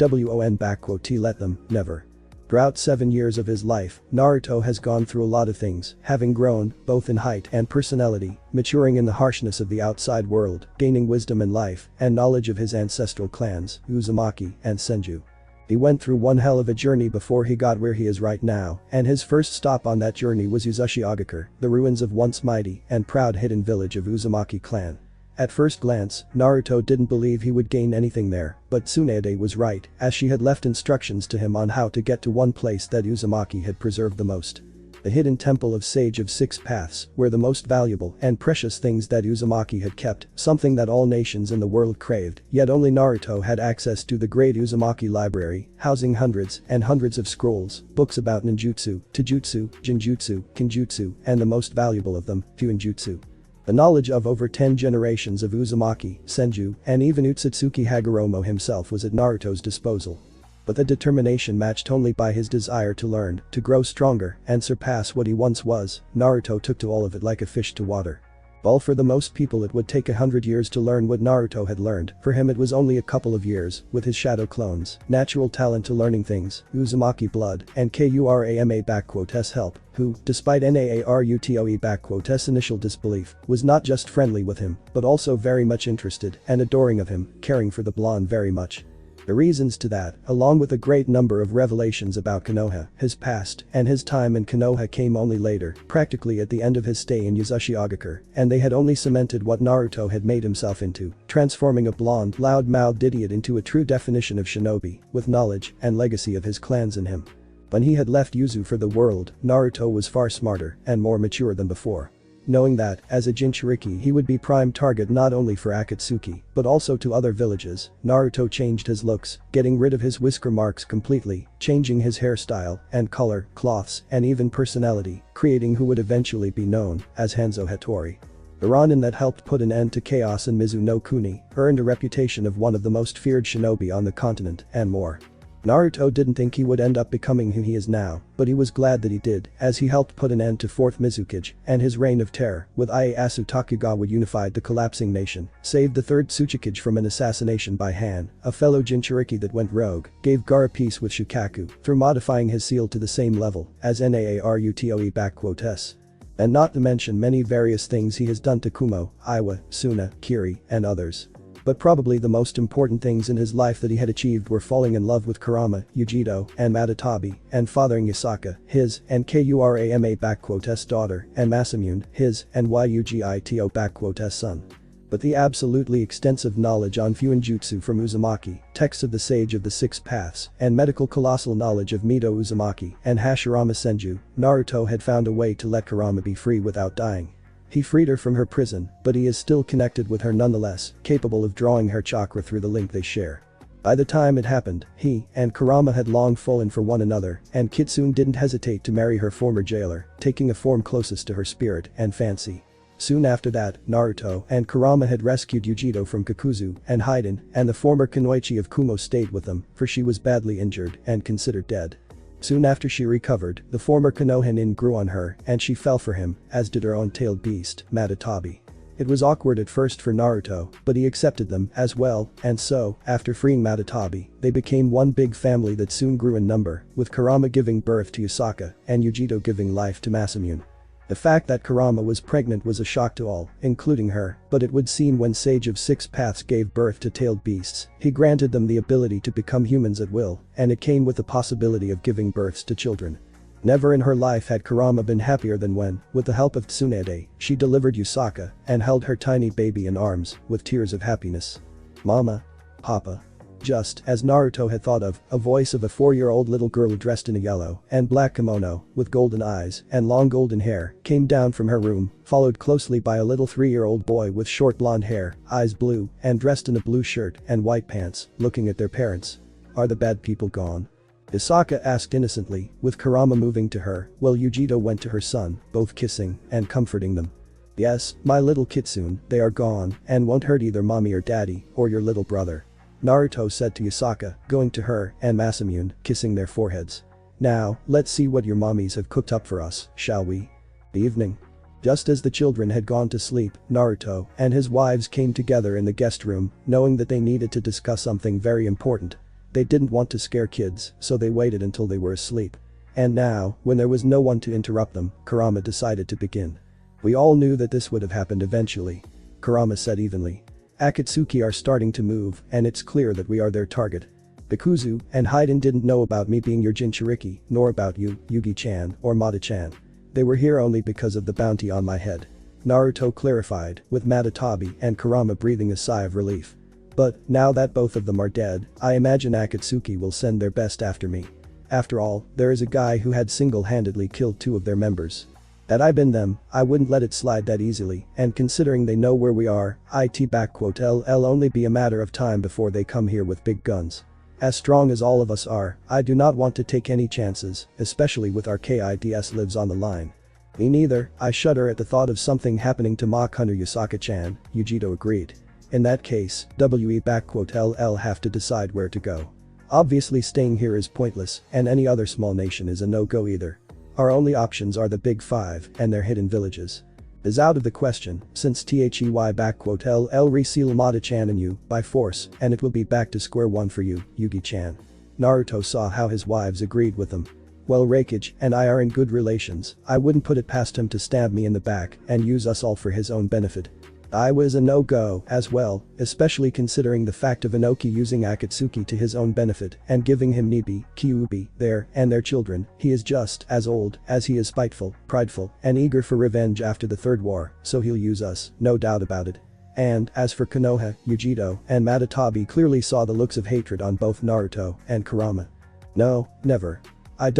them, never. Throughout 7 years of his life, Naruto has gone through a lot of things, having grown, both in height and personality, maturing in the harshness of the outside world, gaining wisdom in life and knowledge of his ancestral clans, Uzumaki and Senju. He went through one hell of a journey before he got where he is right now, and his first stop on that journey was Uzushiogakure, the ruins of once mighty and proud hidden village of Uzumaki clan. At first glance, Naruto didn't believe he would gain anything there, but Tsunade was right, as she had left instructions to him on how to get to one place that Uzumaki had preserved the most. The hidden temple of Sage of Six Paths were the most valuable and precious things that Uzumaki had kept, something that all nations in the world craved, yet only Naruto had access to the great Uzumaki library, housing hundreds and hundreds of scrolls, books about ninjutsu, taijutsu, jinjutsu, kinjutsu, and the most valuable of them, fuinjutsu. The knowledge of over 10 generations of Uzumaki, Senju, and even Utsutsuki Hagoromo himself was at Naruto's disposal. But the determination matched only by his desire to learn, to grow stronger, and surpass what he once was, Naruto took to all of it like a fish to water. While for the most people it would take 100 years to learn what Naruto had learned, for him it was only a couple of years, with his shadow clones, natural talent to learning things, Uzumaki blood, and Kurama-S help, who, despite Naruto's initial disbelief, was not just friendly with him, but also very much interested and adoring of him, caring for the blonde very much. The reasons to that, along with a great number of revelations about Konoha, his past, and his time in Konoha came only later, practically at the end of his stay in Uzashigakure, and they had only cemented what Naruto had made himself into, transforming a blonde, loud-mouthed idiot into a true definition of shinobi, with knowledge and legacy of his clans in him. When he had left Yuzu for the world, Naruto was far smarter and more mature than before. Knowing that, as a Jinchuriki he would be prime target not only for Akatsuki, but also to other villages, Naruto changed his looks, getting rid of his whisker marks completely, changing his hairstyle and color, cloths, and even personality, creating who would eventually be known as Hanzo Hattori. The Ronin that helped put an end to chaos in Mizu no Kuni, earned a reputation of one of the most feared shinobi on the continent, and more. Naruto didn't think he would end up becoming who he is now, but he was glad that he did, as he helped put an end to 4th Mizukage and his reign of terror, with Ieyasu Tokugawa unified the collapsing nation, saved the 3rd Tsuchikage from an assassination by Han, a fellow Jinchuriki that went rogue, gave Gaara peace with Shukaku, through modifying his seal to the same level as Naruto. And not to mention many various things he has done to Kumo, Iwa, Suna, Kiri, and others. But probably the most important things in his life that he had achieved were falling in love with Kurama, Yujito, and Matatabi, and fathering Yasaka, his, and Kurama-S daughter, and Masamune, his, and Yugito-S son. But the absolutely extensive knowledge on Fuinjutsu from Uzumaki, texts of the Sage of the Six Paths, and medical colossal knowledge of Mito Uzumaki and Hashirama Senju, Naruto had found a way to let Kurama be free without dying. He freed her from her prison, but he is still connected with her nonetheless, capable of drawing her chakra through the link they share. By the time it happened, he and Kurama had long fallen for one another, and Kitsune didn't hesitate to marry her former jailer, taking a form closest to her spirit and fancy. Soon after that, Naruto and Kurama had rescued Yujito from Kakuzu and Haiden, and the former Kunoichi of Kumo stayed with them, for she was badly injured and considered dead. Soon after she recovered, the former Konoha grew on her and she fell for him, as did her own tailed beast, Matatabi. It was awkward at first for Naruto, but he accepted them as well, and so, after freeing Matatabi, they became one big family that soon grew in number, with Kurama giving birth to Yusaka and Yujito giving life to Masamune. The fact that Kurama was pregnant was a shock to all, including her, but it would seem when Sage of Six Paths gave birth to tailed beasts, he granted them the ability to become humans at will, and it came with the possibility of giving births to children. Never in her life had Kurama been happier than when, with the help of Tsunade, she delivered Yusaka and held her tiny baby in arms, with tears of happiness. Mama. Papa. Just as Naruto had thought of, a voice of a 4-year-old little girl dressed in a yellow and black kimono, with golden eyes and long golden hair, came down from her room, followed closely by a little 3-year-old boy with short blonde hair, eyes blue, and dressed in a blue shirt and white pants, looking at their parents. Are the bad people gone? Isaka asked innocently, with Kurama moving to her, while Yujito went to her son, both kissing and comforting them. Yes, my little Kitsune, they are gone, and won't hurt either mommy or daddy, or your little brother. Naruto said to Yusaka, going to her and Masamune, kissing their foreheads. Now, let's see what your mommies have cooked up for us, shall we? The evening. Just as the children had gone to sleep, Naruto and his wives came together in the guest room, knowing that they needed to discuss something very important. They didn't want to scare kids, so they waited until they were asleep. And now, when there was no one to interrupt them, Kurama decided to begin. We all knew that this would have happened eventually. Kurama said evenly. Akatsuki are starting to move, and it's clear that we are their target. Bikuzu and Haiden didn't know about me being your Jinchuriki, nor about you, Yugi-chan, or Mata-chan. They were here only because of the bounty on my head. Naruto clarified, with Matatabi and Kurama breathing a sigh of relief. But, now that both of them are dead, I imagine Akatsuki will send their best after me. After all, there is a guy who had single-handedly killed 2 of their members. Had I been them, I wouldn't let it slide that easily, and considering they know where we are, it'll only be a matter of time before they come here with big guns. As strong as all of us are, I do not want to take any chances, especially with our kids lives on the line. Me neither, I shudder at the thought of something happening to Mach Hunter Yusaka-chan, Yujito agreed. In that case, we'll have to decide where to go. Obviously staying here is pointless, and any other small nation is a no-go either. Our only options are the Big Five and their hidden villages. is out of the question since LL reseal Mata-chan and you by force and it will be back to square one for you, Yugi-chan. Naruto saw how his wives agreed with him. Well, Reikage and I are in good relations, I wouldn't put it past him to stab me in the back and use us all for his own benefit. I was a no-go as well, especially considering the fact of Inoki using Akatsuki to his own benefit and giving him Nibi, Kyuubi, and their children. He is just as old as he is spiteful, prideful, and eager for revenge after the Third War, so he'll use us, no doubt about it. And as for Konoha, Yujito, and Matatabi clearly saw the looks of hatred on both Naruto and Kurama. No, never. Those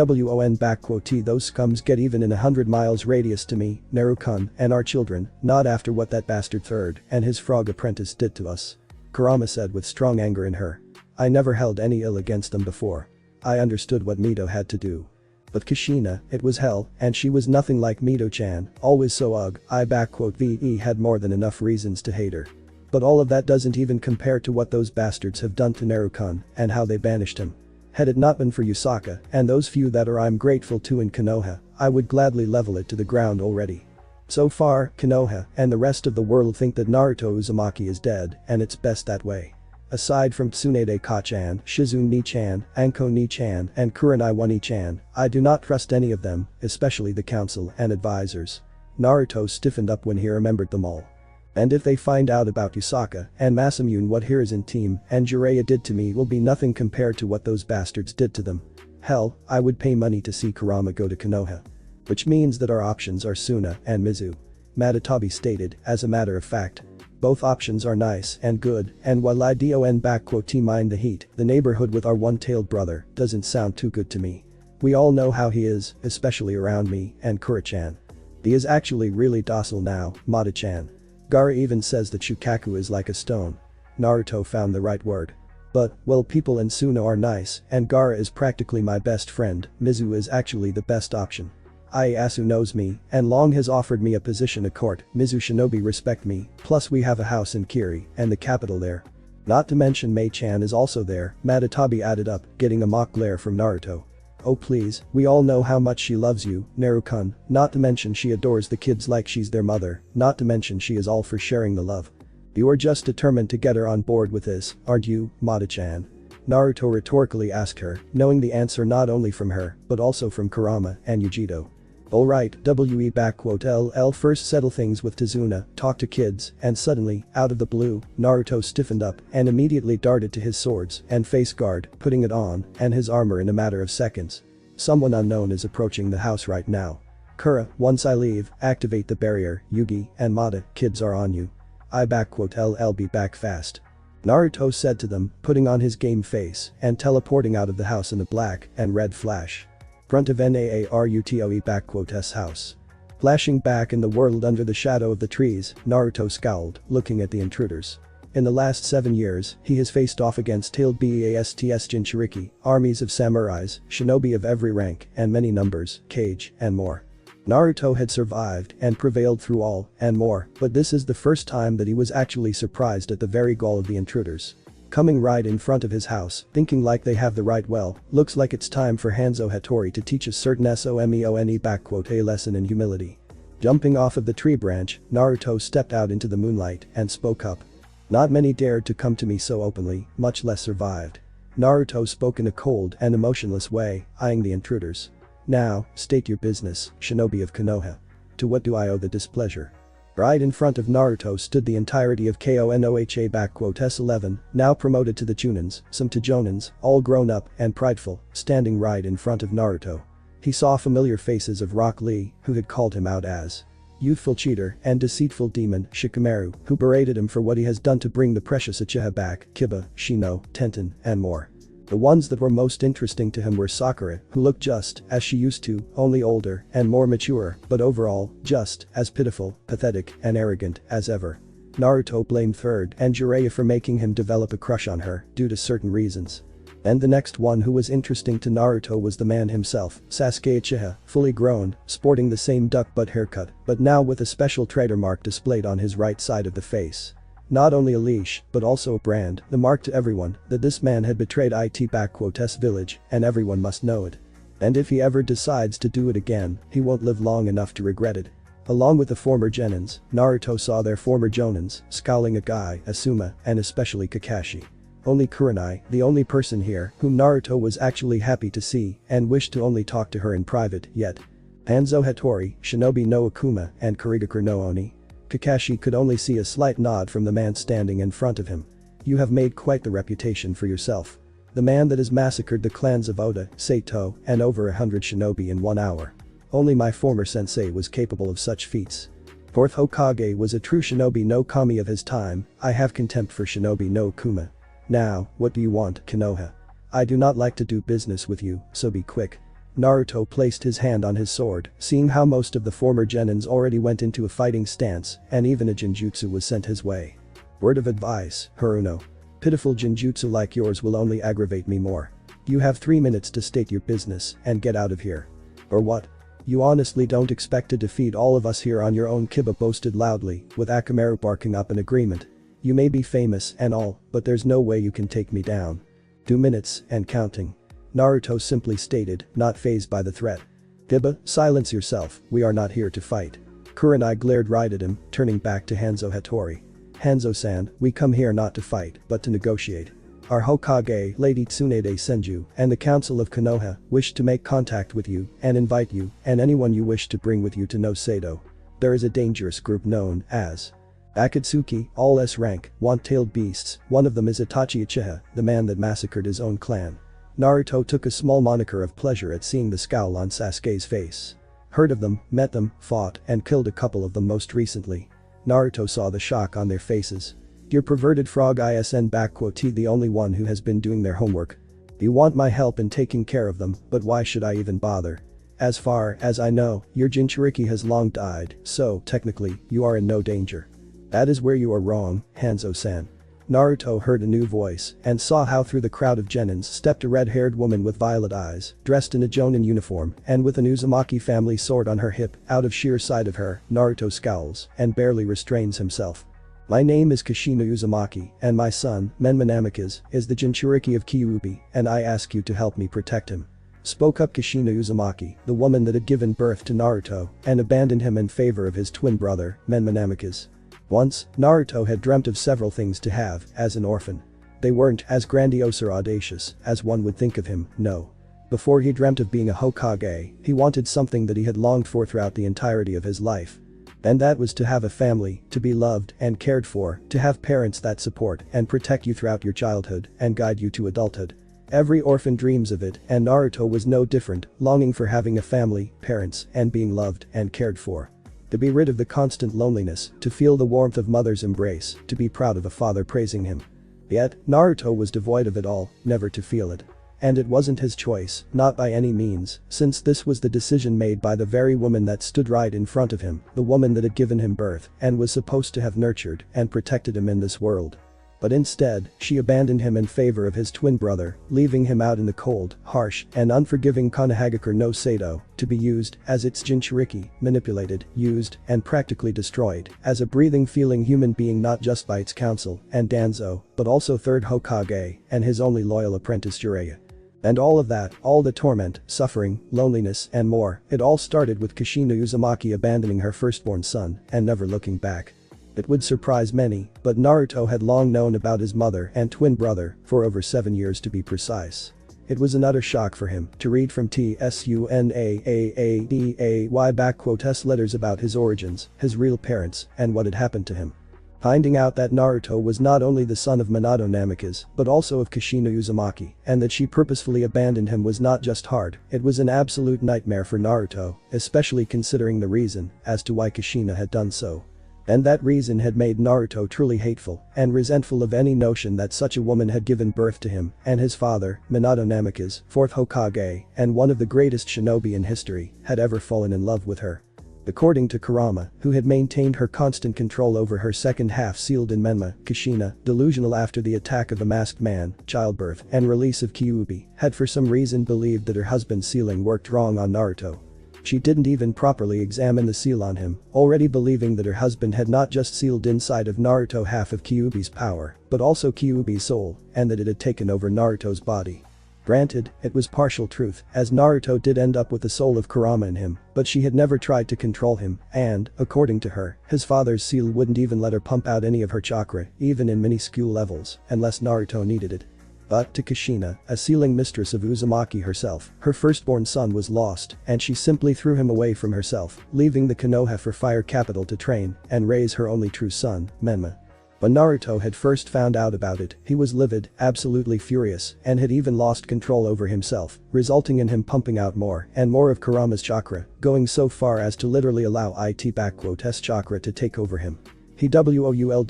scums get even in 100 miles radius to me, Neru-kun, and our children, not after what that bastard Third and his frog apprentice did to us. Kurama said with strong anger in her. I never held any ill against them before. I understood what Mito had to do. But Kushina, it was hell, and she was nothing like Mito-chan, always so ugh, VE had more than enough reasons to hate her. But all of that doesn't even compare to what those bastards have done to Neru-kun and how they banished him. Had it not been for Yusaka and those few that I'm grateful to in Konoha, I would gladly level it to the ground already. So far, Konoha and the rest of the world think that Naruto Uzumaki is dead and it's best that way. Aside from Tsunade Ka-chan, Shizune Ni-chan, Anko Ni-chan and Kurenai Ni-chan, I do not trust any of them, especially the council and advisors. Naruto stiffened up when he remembered them all. And if they find out about Yusaka and Masamune what Hiruzen team and Jiraiya did to me will be nothing compared to what those bastards did to them. Hell, I would pay money to see Kurama go to Konoha. Which means that our options are Suna and Mizu. Matatabi stated, as a matter of fact. Both options are nice and good, and while I don't mind the heat, the neighborhood with our one-tailed brother doesn't sound too good to me. We all know how he is, especially around me and Kura-chan. He is actually really docile now, Mata-chan. Gaara even says that Shukaku is like a stone. Naruto found the right word. But, well, people in Suna are nice and Gaara is practically my best friend. Mizu is actually the best option. Ieyasu knows me and long has offered me a position at court. Mizu Shinobi respect me, plus we have a house in Kiri and the capital there. Not to mention Mei-chan is also there, Matatabi added up, getting a mock glare from Naruto. Oh please, we all know how much she loves you, Neru-kun, not to mention she adores the kids like she's their mother, not to mention she is all for sharing the love. You are just determined to get her on board with this, aren't you, Mata-chan? Naruto rhetorically asked her, knowing the answer not only from her, but also from Kurama and Yujito. Alright, LL first settle things with Tazuna, talk to kids, and suddenly, out of the blue, Naruto stiffened up and immediately darted to his swords and face guard, putting it on, and his armor in a matter of seconds. Someone unknown is approaching the house right now. Kura, once I leave, activate the barrier, Yugi and Mata, kids are on you. LL be back fast. Naruto said to them, putting on his game face and teleporting out of the house in a black and red flash. Front of Naaruto's house. Flashing back in the world under the shadow of the trees, Naruto scowled, looking at the intruders. In the last 7 years, he has faced off against tailed BASTS Jinchuriki, armies of samurais, shinobi of every rank, and many numbers, Kage, and more. Naruto had survived and prevailed through all, and more, but this is the first time that he was actually surprised at the very gall of the intruders. Coming right in front of his house, thinking like they have the right well, looks like it's time for Hanzo Hattori to teach a certain a lesson in humility. Jumping off of the tree branch, Naruto stepped out into the moonlight and spoke up. Not many dared to come to me so openly, much less survived. Naruto spoke in a cold and emotionless way, eyeing the intruders. Now, state your business, shinobi of Konoha. To what do I owe the displeasure? Right in front of Naruto stood the entirety of Konoha 11, now promoted to the Chunins, some to Jonins, all grown up and prideful, standing right in front of Naruto. He saw familiar faces of Rock Lee, who had called him out as youthful cheater and deceitful demon Shikamaru, who berated him for what he has done to bring the precious Uchiha back, Kiba, Shino, Tenten, and more. The ones that were most interesting to him were Sakura, who looked just as she used to, only older and more mature, but overall, just as pitiful, pathetic, and arrogant as ever. Naruto blamed Third and Jiraiya for making him develop a crush on her, due to certain reasons. And the next one who was interesting to Naruto was the man himself, Sasuke Uchiha, fully grown, sporting the same duck butt haircut, but now with a special traitor mark displayed on his right side of the face. Not only a leash, but also a brand, the mark to everyone, that this man had betrayed S village, and everyone must know it. And if he ever decides to do it again, he won't live long enough to regret it. Along with the former genins, Naruto saw their former jonins, scowling at Guy, Asuma, and especially Kakashi. Only Kurenai, the only person here whom Naruto was actually happy to see and wished to only talk to her in private yet. Hanzo Hattori, Shinobi no Akuma, and Kurigakure no Oni. Kakashi could only see a slight nod from the man standing in front of him. You have made quite the reputation for yourself. The man that has massacred the clans of Oda, Saito, and over 100 shinobi in 1 hour. Only my former sensei was capable of such feats. Fourth Hokage was a true shinobi no kami of his time. I have contempt for shinobi no Akuma. Now, what do you want, Konoha? I do not like to do business with you, so be quick. Naruto placed his hand on his sword, seeing how most of the former genins already went into a fighting stance and even a genjutsu was sent his way. Word of advice, Haruno. Pitiful genjutsu like yours will only aggravate me more. You have 3 minutes to state your business and get out of here. Or what? You honestly don't expect to defeat all of us here on your own? Kiba boasted loudly, with Akamaru barking up in agreement. You may be famous and all, but there's no way you can take me down. 2 minutes and counting. Naruto simply stated, not fazed by the threat. Kiba, silence yourself, we are not here to fight. Kurenai glared right at him, turning back to Hanzo Hattori. Hanzo-san, we come here not to fight, but to negotiate. Our Hokage, Lady Tsunade Senju, and the Council of Konoha wish to make contact with you and invite you and anyone you wish to bring with you to no Sado. There is a dangerous group known as Akatsuki, all S-rank, want-tailed beasts. One of them is Itachi Uchiha, the man that massacred his own clan. Naruto took a small moniker of pleasure at seeing the scowl on Sasuke's face. Heard of them, met them, fought, and killed a couple of them most recently. Naruto saw the shock on their faces. Your perverted frog isn T the only one who has been doing their homework. You want my help in taking care of them, but why should I even bother? As far as I know, your Jinchuriki has long died, so, technically, you are in no danger. That is where you are wrong, Hanzo-san. Naruto heard a new voice and saw how through the crowd of genins stepped a red-haired woman with violet eyes, dressed in a jonin uniform and with an Uzumaki family sword on her hip. Out of sheer sight of her, Naruto scowls and barely restrains himself. My name is Kushina Uzumaki and my son, Menma Namikaze, is the Jinchuriki of Kyuubi and I ask you to help me protect him. Spoke up Kushina Uzumaki, the woman that had given birth to Naruto and abandoned him in favor of his twin brother, Menma Namikaze. Once, Naruto had dreamt of several things to have as an orphan. They weren't as grandiose or audacious as one would think of him, no. Before he dreamt of being a Hokage, he wanted something that he had longed for throughout the entirety of his life. And that was to have a family, to be loved and cared for, to have parents that support and protect you throughout your childhood and guide you to adulthood. Every orphan dreams of it and Naruto was no different, longing for having a family, parents, and being loved and cared for. To be rid of the constant loneliness, to feel the warmth of mother's embrace, to be proud of a father praising him. Yet, Naruto was devoid of it all, never to feel it. And it wasn't his choice, not by any means, since this was the decision made by the very woman that stood right in front of him, the woman that had given him birth and was supposed to have nurtured and protected him in this world. But instead, she abandoned him in favor of his twin brother, leaving him out in the cold, harsh, and unforgiving Konohagakure no Sado, to be used as its Jinchuriki, manipulated, used, and practically destroyed, as a breathing feeling human being not just by its council and Danzo, but also third Hokage and his only loyal apprentice Jiraiya. And all of that, all the torment, suffering, loneliness, and more, it all started with Kushina Uzumaki abandoning her firstborn son and never looking back. It would surprise many, but Naruto had long known about his mother and twin brother for over 7 years to be precise. It was an utter shock for him to read from Tsunaada's letters about his origins, his real parents, and what had happened to him. Finding out that Naruto was not only the son of Minato Namikaze, but also of Kushina Uzumaki, and that she purposefully abandoned him was not just hard, it was an absolute nightmare for Naruto, especially considering the reason as to why Kushina had done so. And that reason had made Naruto truly hateful and resentful of any notion that such a woman had given birth to him and his father, Minato Namikaze, fourth Hokage and one of the greatest shinobi in history, had ever fallen in love with her. According to Kurama, who had maintained her constant control over her second half sealed in Menma, Kushina, delusional after the attack of the masked man, childbirth, and release of Kyuubi, had for some reason believed that her husband's sealing worked wrong on Naruto. She didn't even properly examine the seal on him, already believing that her husband had not just sealed inside of Naruto half of Kyuubi's power, but also Kyuubi's soul, and that it had taken over Naruto's body. Granted, it was partial truth, as Naruto did end up with the soul of Kurama in him, but she had never tried to control him, and, according to her, his father's seal wouldn't even let her pump out any of her chakra, even in minuscule levels, unless Naruto needed it. But to Kushina, a sealing mistress of Uzumaki herself, her firstborn son was lost, and she simply threw him away from herself, leaving the Konoha for Fire Capital to train and raise her only true son, Menma. When Naruto had first found out about it, he was livid, absolutely furious, and had even lost control over himself, resulting in him pumping out more and more of Kurama's chakra, going so far as to literally allow S chakra to take over him. He WOULD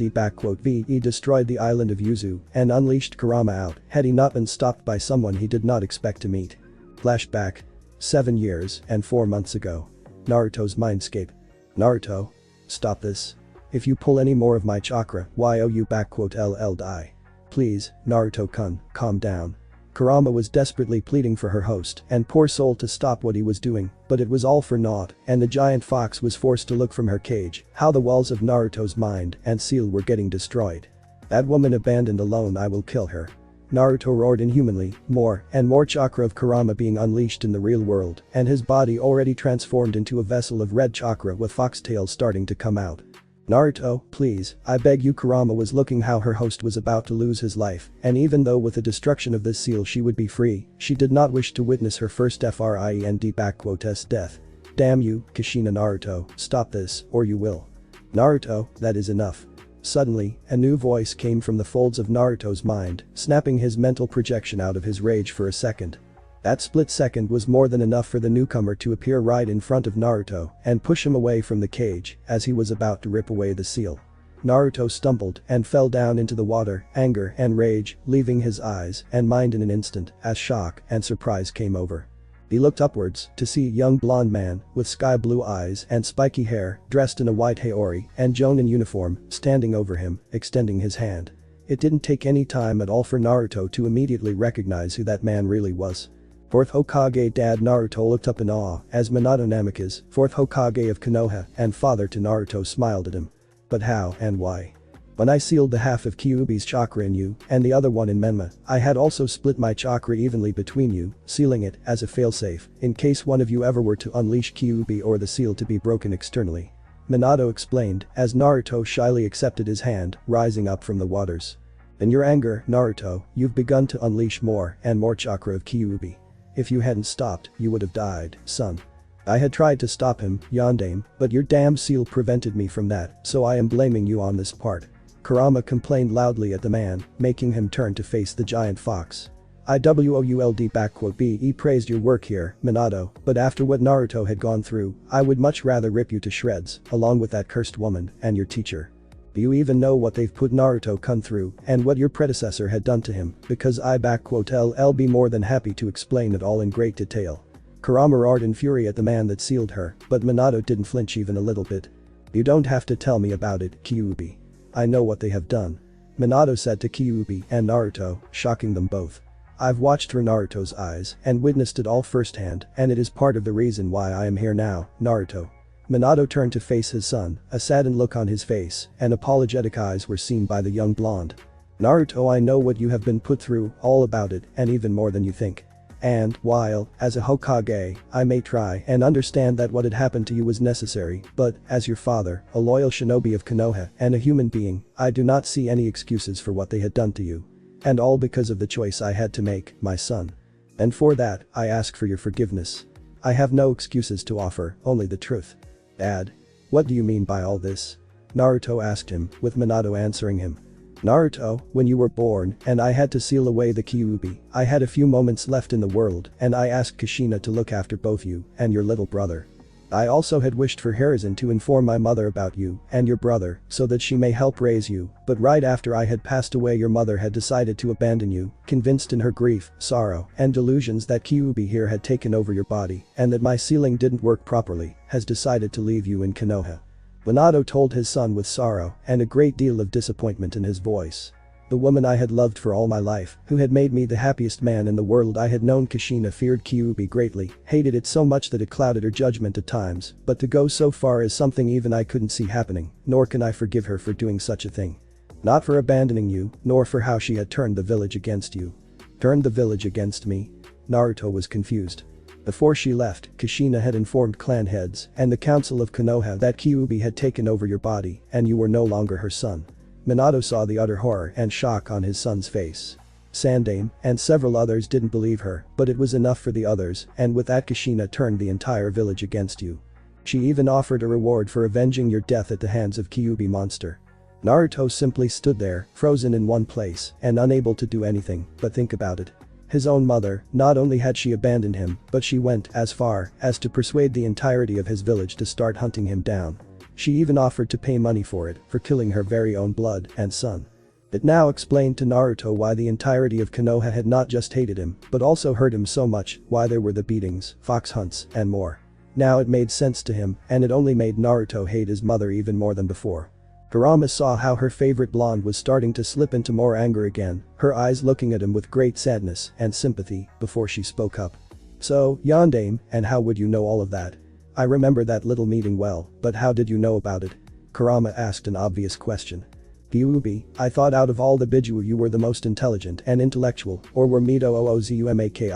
destroyed the island of Yuzu and unleashed Kurama out had he not been stopped by someone he did not expect to meet. Flashback. 7 years and 4 months ago. Naruto's mindscape. Naruto. Stop this. If you pull any more of my chakra, YOU die. Please, Naruto-kun, calm down. Kurama was desperately pleading for her host and poor soul to stop what he was doing, but it was all for naught, and the giant fox was forced to look from her cage how the walls of Naruto's mind and seal were getting destroyed. That woman abandoned alone, I will kill her. Naruto roared inhumanly, more and more chakra of Kurama being unleashed in the real world, and his body already transformed into a vessel of red chakra with foxtails starting to come out. Naruto, please, I beg you. Kurama was looking how her host was about to lose his life, and even though with the destruction of this seal she would be free, she did not wish to witness her first friend death. Damn you, Kushina. Naruto, stop this, or you will. Naruto, that is enough. Suddenly, a new voice came from the folds of Naruto's mind, snapping his mental projection out of his rage for a second. That split second was more than enough for the newcomer to appear right in front of Naruto and push him away from the cage as he was about to rip away the seal. Naruto stumbled and fell down into the water, anger and rage leaving his eyes and mind in an instant as shock and surprise came over. He looked upwards to see a young blonde man with sky blue eyes and spiky hair, dressed in a white haori and Jonin uniform, standing over him, extending his hand. It didn't take any time at all for Naruto to immediately recognize who that man really was. Fourth Hokage Dad. Naruto looked up in awe as Minato Namikaze, fourth Hokage of Konoha and father to Naruto, smiled at him. But how and why? When I sealed the half of Kyuubi's chakra in you and the other one in Menma, I had also split my chakra evenly between you, sealing it as a failsafe in case one of you ever were to unleash Kyuubi or the seal to be broken externally. Minato explained as Naruto shyly accepted his hand, rising up from the waters. In your anger, Naruto, you've begun to unleash more and more chakra of Kyuubi. If you hadn't stopped, you would have died, son. I had tried to stop him, Yondaime, but your damn seal prevented me from that, so I am blaming you on this part. Kurama complained loudly at the man, making him turn to face the giant fox. He praised your work here, Minato, but after what Naruto had gone through, I would much rather rip you to shreds, along with that cursed woman and your teacher. Do you even know what they've put Naruto-kun through and what your predecessor had done to him? Because I'll be more than happy to explain it all in great detail. Kurama roared in fury at the man that sealed her, but Minato didn't flinch even a little bit. You don't have to tell me about it, Kyuubi. I know what they have done. Minato said to Kyuubi and Naruto, shocking them both. I've watched through Naruto's eyes and witnessed it all firsthand, and it is part of the reason why I am here now, Naruto. Minato turned to face his son, a saddened look on his face, and apologetic eyes were seen by the young blonde. Naruto, I know what you have been put through, all about it, and even more than you think. And, while, as a Hokage, I may try and understand that what had happened to you was necessary, but, as your father, a loyal shinobi of Konoha, and a human being, I do not see any excuses for what they had done to you. And all because of the choice I had to make, my son. And for that, I ask for your forgiveness. I have no excuses to offer, only the truth. Dad. What do you mean by all this? Naruto asked him, with Minato answering him. Naruto, when you were born and I had to seal away the Kyuubi, I had a few moments left in the world and I asked Kushina to look after both you and your little brother. I also had wished for Hiruzen to inform my mother about you and your brother so that she may help raise you, but right after I had passed away your mother had decided to abandon you, convinced in her grief, sorrow, and delusions that Kyuubi here had taken over your body and that my sealing didn't work properly, has decided to leave you in Konoha. Minato told his son with sorrow and a great deal of disappointment in his voice. The woman I had loved for all my life, who had made me the happiest man in the world I had known. Kushina feared Kyuubi greatly, hated it so much that it clouded her judgment at times, but to go so far is something even I couldn't see happening, nor can I forgive her for doing such a thing. Not for abandoning you, nor for how she had turned the village against you. Turned the village against me? Naruto was confused. Before she left, Kushina had informed clan heads and the council of Konoha that Kyuubi had taken over your body and you were no longer her son. Minato saw the utter horror and shock on his son's face. Sandame and several others didn't believe her, but it was enough for the others, and with that Kushina turned the entire village against you. She even offered a reward for avenging your death at the hands of Kyuubi monster. Naruto simply stood there, frozen in one place and unable to do anything but think about it. His own mother, not only had she abandoned him, but she went as far as to persuade the entirety of his village to start hunting him down. She even offered to pay money for it, for killing her very own blood and son. It now explained to Naruto why the entirety of Konoha had not just hated him, but also hurt him so much, why there were the beatings, fox hunts, and more. Now it made sense to him, and it only made Naruto hate his mother even more than before. Kurama saw how her favorite blonde was starting to slip into more anger again, her eyes looking at him with great sadness and sympathy before she spoke up. So, Yondaime, and how would you know all of that? I remember that little meeting well, but how did you know about it? Kurama asked an obvious question. Kyuubi, I thought out of all the Biju you were the most intelligent and intellectual, or were Mito Oozumaki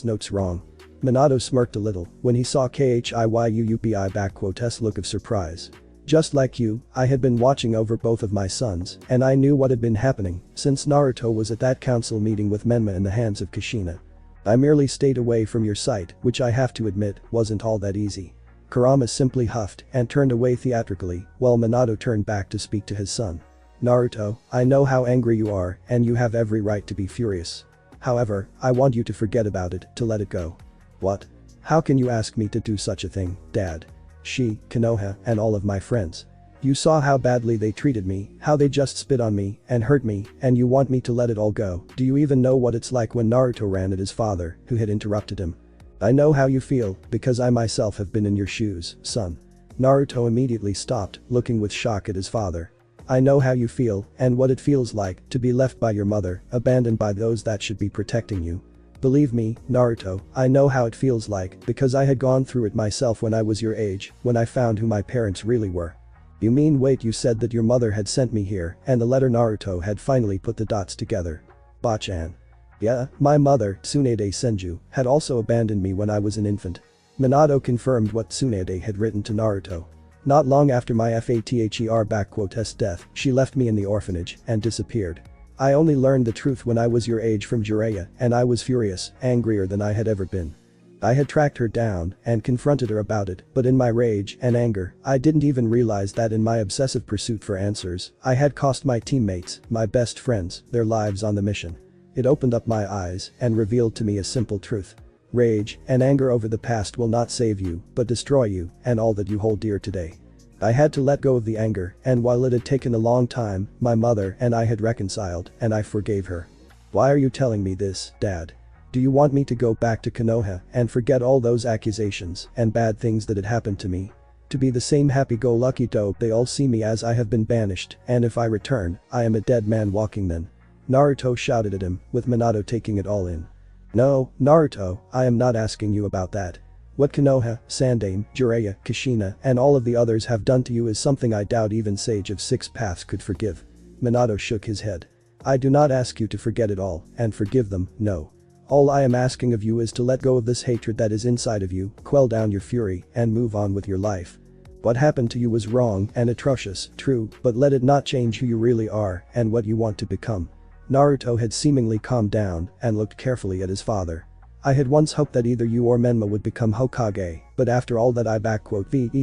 notes wrong? Minato smirked a little when he saw Khyuupi look of surprise. Just like you, I had been watching over both of my sons, and I knew what had been happening since Naruto was at that council meeting with Menma in the hands of Kushina. I merely stayed away from your sight, which I have to admit wasn't all that easy. Kurama simply huffed and turned away theatrically while Minato turned back to speak to his son. Naruto, I know how angry you are and you have every right to be furious. However, I want you to forget about it, to let it go. What? How can you ask me to do such a thing, Dad? She, Konoha, and all of my friends. You saw how badly they treated me, how they just spit on me and hurt me, and you want me to let it all go. Do you even know what it's like when Naruto ran at his father, who had interrupted him? I know how you feel, because I myself have been in your shoes, son. Naruto immediately stopped, looking with shock at his father. I know how you feel, and what it feels like, to be left by your mother, abandoned by those that should be protecting you. Believe me, Naruto, I know how it feels like, because I had gone through it myself when I was your age, when I found who my parents really were. You mean wait, you said that your mother had sent me here and the letter Naruto had finally put the dots together. Bachan. Yeah, my mother, Tsunade Senju, had also abandoned me when I was an infant. Minato confirmed what Tsunade had written to Naruto. Not long after my father's death, she left me in the orphanage and disappeared. I only learned the truth when I was your age from Jiraiya, and I was furious, angrier than I had ever been. I had tracked her down and confronted her about it, but in my rage and anger, I didn't even realize that in my obsessive pursuit for answers, I had cost my teammates, my best friends, their lives on the mission. It opened up my eyes and revealed to me a simple truth. Rage and anger over the past will not save you, but destroy you and all that you hold dear today. I had to let go of the anger, and while it had taken a long time, my mother and I had reconciled, and I forgave her. Why are you telling me this, Dad? Do you want me to go back to Konoha and forget all those accusations and bad things that had happened to me? To be the same happy-go-lucky dope they all see me as? I have been banished, and if I return, I am a dead man walking then. Naruto shouted at him, with Minato taking it all in. No, Naruto, I am not asking you about that. What Konoha, Sandame, Jiraiya, Kushina, and all of the others have done to you is something I doubt even Sage of Six Paths could forgive. Minato shook his head. I do not ask you to forget it all and forgive them, no. All I am asking of you is to let go of this hatred that is inside of you, quell down your fury, and move on with your life. What happened to you was wrong and atrocious, true, but let it not change who you really are and what you want to become. Naruto had seemingly calmed down and looked carefully at his father. I had once hoped that either you or Menma would become Hokage, but after all that I've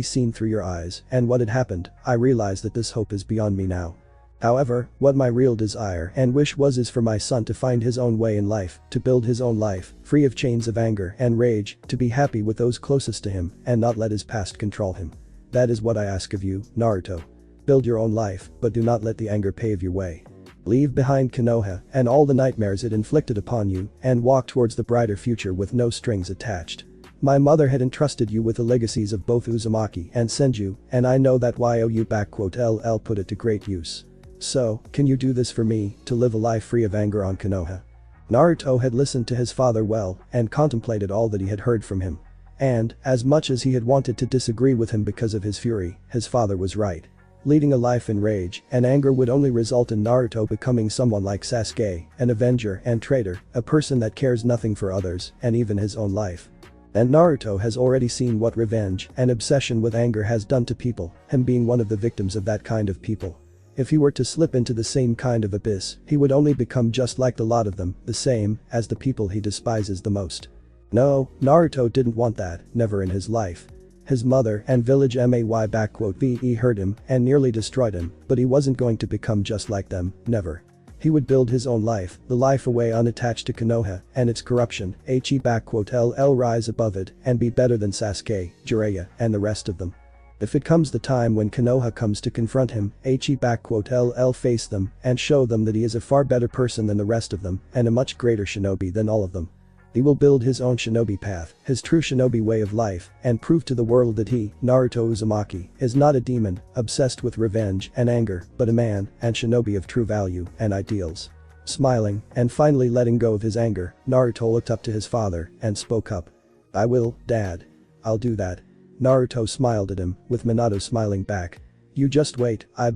seen through your eyes and what had happened, I realize that this hope is beyond me now. However, what my real desire and wish is for my son to find his own way in life, to build his own life, free of chains of anger and rage, to be happy with those closest to him and not let his past control him. That is what I ask of you, Naruto. Build your own life, but do not let the anger pave your way. Leave behind Konoha and all the nightmares it inflicted upon you and walk towards the brighter future with no strings attached. My mother had entrusted you with the legacies of both Uzumaki and Senju, and I know that you put it to great use. So, can you do this for me, to live a life free of anger on Konoha? Naruto had listened to his father well and contemplated all that he had heard from him. And, as much as he had wanted to disagree with him because of his fury, his father was right. Leading a life in rage and anger would only result in Naruto becoming someone like Sasuke, an avenger and traitor, a person that cares nothing for others and even his own life. And Naruto has already seen what revenge and obsession with anger has done to people, him being one of the victims of that kind of people. If he were to slip into the same kind of abyss, he would only become just like the lot of them, the same as the people he despises the most. No, Naruto didn't want that, never in his life. His mother and village Mei hurt him and nearly destroyed him, but he wasn't going to become just like them, never. He would build his own life, the life away unattached to Konoha and its corruption, rise above it and be better than Sasuke, Jiraiya, and the rest of them. If it comes the time when Konoha comes to confront him, face them and show them that he is a far better person than the rest of them and a much greater shinobi than all of them. He will build his own shinobi path, his true shinobi way of life, and prove to the world that he, Naruto Uzumaki, is not a demon, obsessed with revenge and anger, but a man and shinobi of true value and ideals. Smiling and finally letting go of his anger, Naruto looked up to his father and spoke up. "I will, Dad. I'll do that." Naruto smiled at him, with Minato smiling back. "You just wait, I'll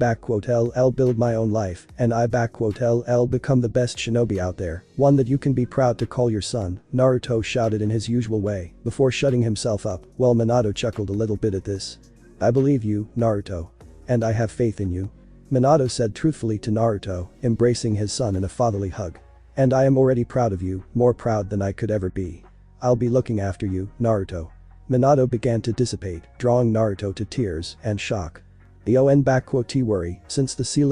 build my own life, and I'll become the best shinobi out there, one that you can be proud to call your son," Naruto shouted in his usual way, before shutting himself up, while Minato chuckled a little bit at this. "I believe you, Naruto. And I have faith in you," Minato said truthfully to Naruto, embracing his son in a fatherly hug. "And I am already proud of you, more proud than I could ever be. I'll be looking after you, Naruto." Minato began to dissipate, drawing Naruto to tears and shock. Worry, since the seal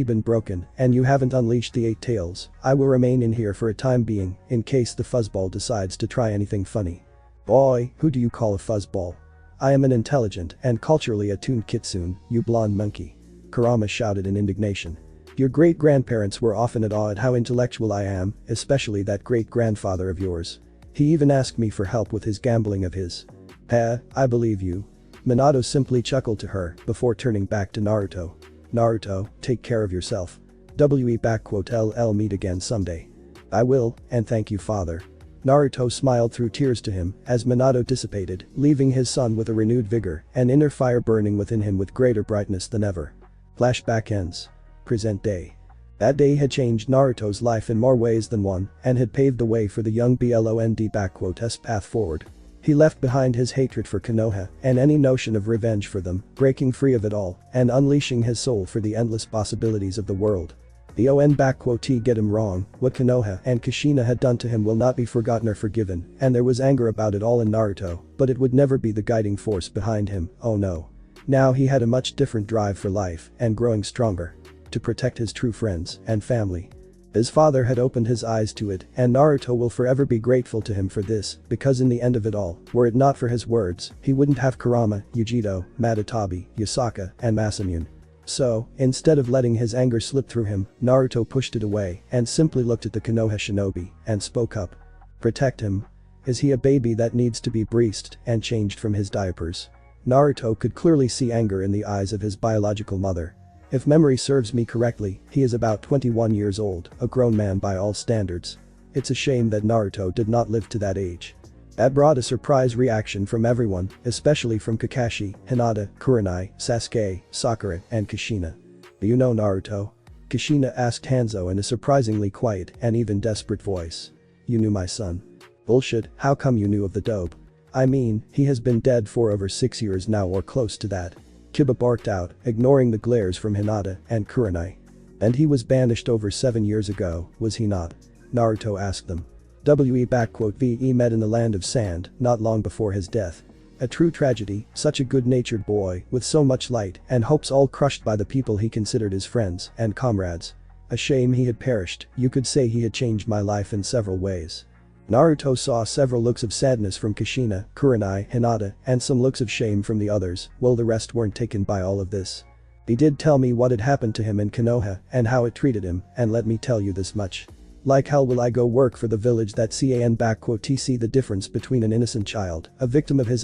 been broken and you haven't unleashed the 8 tails, I will remain in here for a time being, in case the fuzzball decides to try anything funny. "Boy, who do you call a fuzzball? I am an intelligent and culturally attuned kitsune, you blonde monkey," Kurama shouted in indignation. "Your great-grandparents were often at awe at how intellectual I am, especially that great-grandfather of yours. He even asked me for help with his gambling of his." I believe you." Minato simply chuckled to her before turning back to Naruto. "Naruto, take care of yourself. I'll meet again someday." "I will, and thank you, father." Naruto smiled through tears to him as Minato dissipated, leaving his son with a renewed vigor and inner fire burning within him with greater brightness than ever. Flashback ends. Present day. That day had changed Naruto's life in more ways than one and had paved the way for the young Blond's path forward. He left behind his hatred for Konoha and any notion of revenge for them, breaking free of it all and unleashing his soul for the endless possibilities of the world. Get him wrong, what Konoha and Kushina had done to him will not be forgotten or forgiven, and there was anger about it all in Naruto, but it would never be the guiding force behind him, oh no. Now he had a much different drive for life and growing stronger. To protect his true friends and family. His father had opened his eyes to it, and Naruto will forever be grateful to him for this, because in the end of it all, were it not for his words, he wouldn't have Kurama, Yujito, Matatabi, Yasaka, and Masamune. So, instead of letting his anger slip through him, Naruto pushed it away and simply looked at the Konoha shinobi and spoke up. Protect him. Is he a baby that needs to be breastfed and changed from his diapers? Naruto could clearly see anger in the eyes of his biological mother. If memory serves me correctly, he is about 21 years old, a grown man by all standards. It's a shame that Naruto did not live to that age. That brought a surprise reaction from everyone, especially from Kakashi, Hinata, Kurenai, Sasuke, Sakura, and Kushina. "Do you know Naruto?" Kushina asked Hanzo in a surprisingly quiet and even desperate voice. "You knew my son." "Bullshit, how come you knew of the dope?" "I mean, he has been dead for over 6 years now or close to that." Kiba barked out, ignoring the glares from Hinata and Kurenai. "And he was banished over 7 years ago, was he not?" Naruto asked them. VE met in the land of sand, not long before his death. A true tragedy, such a good-natured boy, with so much light and hopes all crushed by the people he considered his friends and comrades. A shame he had perished, you could say he had changed my life in several ways. Naruto saw several looks of sadness from Kushina, Kurenai, Hinata, and some looks of shame from the others, while the rest weren't taken by all of this. He did tell me what had happened to him in Konoha and how it treated him, and let me tell you this much. Like hell will I go work for the village that see the difference between an innocent child, a victim of his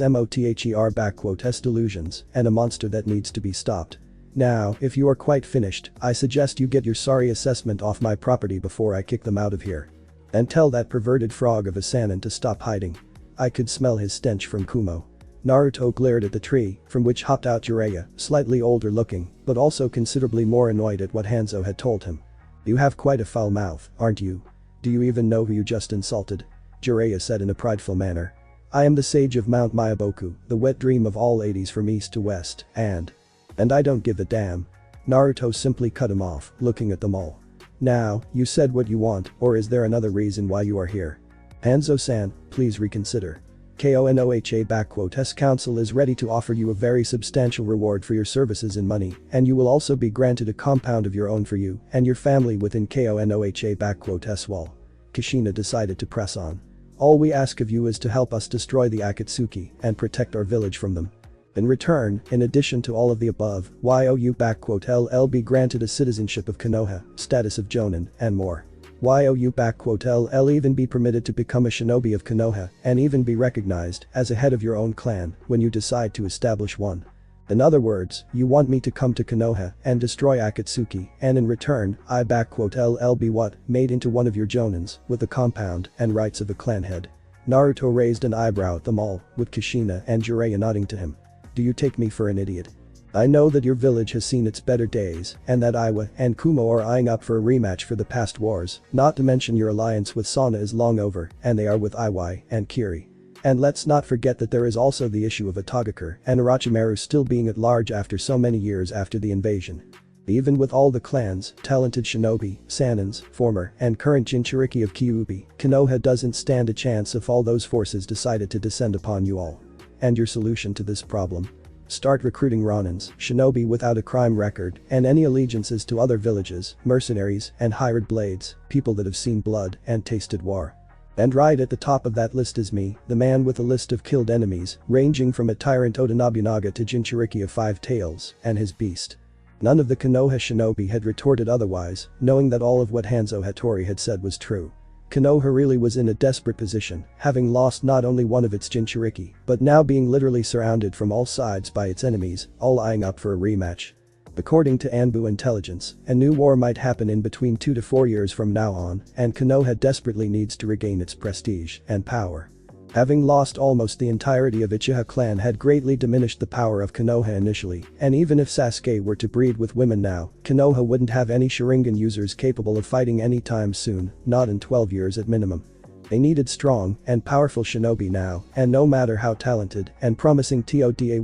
delusions, and a monster that needs to be stopped. Now, if you are quite finished, I suggest you get your sorry assessment off my property before I kick them out of here. And tell that perverted frog of a Sannin to stop hiding. I could smell his stench from Kumo. Naruto glared at the tree, from which hopped out Jiraiya, slightly older looking, but also considerably more annoyed at what Hanzo had told him. You have quite a foul mouth, aren't you? Do you even know who you just insulted? Jiraiya said in a prideful manner. I am the sage of Mount Mayaboku, the wet dream of all ladies from east to west, and I don't give a damn. Naruto simply cut him off, looking at them all. Now, you said what you want, or is there another reason why you are here? Hanzo-san, please reconsider. KONOHA Council is ready to offer you a very substantial reward for your services in money, and you will also be granted a compound of your own for you and your family within KONOHA wall. Kushina decided to press on. All we ask of you is to help us destroy the Akatsuki and protect our village from them. In return, in addition to all of the above, YOU be granted a citizenship of Konoha, status of Jonin, and more. YOU even be permitted to become a shinobi of Konoha and even be recognized as a head of your own clan when you decide to establish one. In other words, you want me to come to Konoha and destroy Akatsuki, and in return, I be made into one of your Jonins with a compound and rights of a clan head. Naruto raised an eyebrow at them all, with Kushina and Jiraiya nodding to him. Do you take me for an idiot? I know that your village has seen its better days and that Iwa and Kumo are eyeing up for a rematch for the past wars, not to mention your alliance with Sana is long over and they are with Iwai and Kiri. And let's not forget that there is also the issue of Atogakure and Orochimaru still being at large after so many years after the invasion. Even with all the clans, talented shinobi, Sanins, former and current Jinchuriki of Kyuubi, Konoha doesn't stand a chance if all those forces decided to descend upon you all. And your solution to this problem? Start recruiting Ronins, shinobi without a crime record, and any allegiances to other villages, mercenaries, and hired blades, people that have seen blood and tasted war. And right at the top of that list is me, the man with a list of killed enemies, ranging from a tyrant Oda Nobunaga to Jinchuriki of Five Tails, and his beast. None of the Konoha shinobi had retorted otherwise, knowing that all of what Hanzo Hattori had said was true. Konoha really was in a desperate position, having lost not only one of its Jinchuriki, but now being literally surrounded from all sides by its enemies, all eyeing up for a rematch. According to Anbu intelligence, a new war might happen in between 2 to 4 years from now on, and Konoha desperately needs to regain its prestige and power. Having lost almost the entirety of Uchiha clan had greatly diminished the power of Konoha initially, and even if Sasuke were to breed with women now, Konoha wouldn't have any Sharingan users capable of fighting anytime soon, not in 12 years at minimum. They needed strong and powerful shinobi now, and no matter how talented and promising TODAY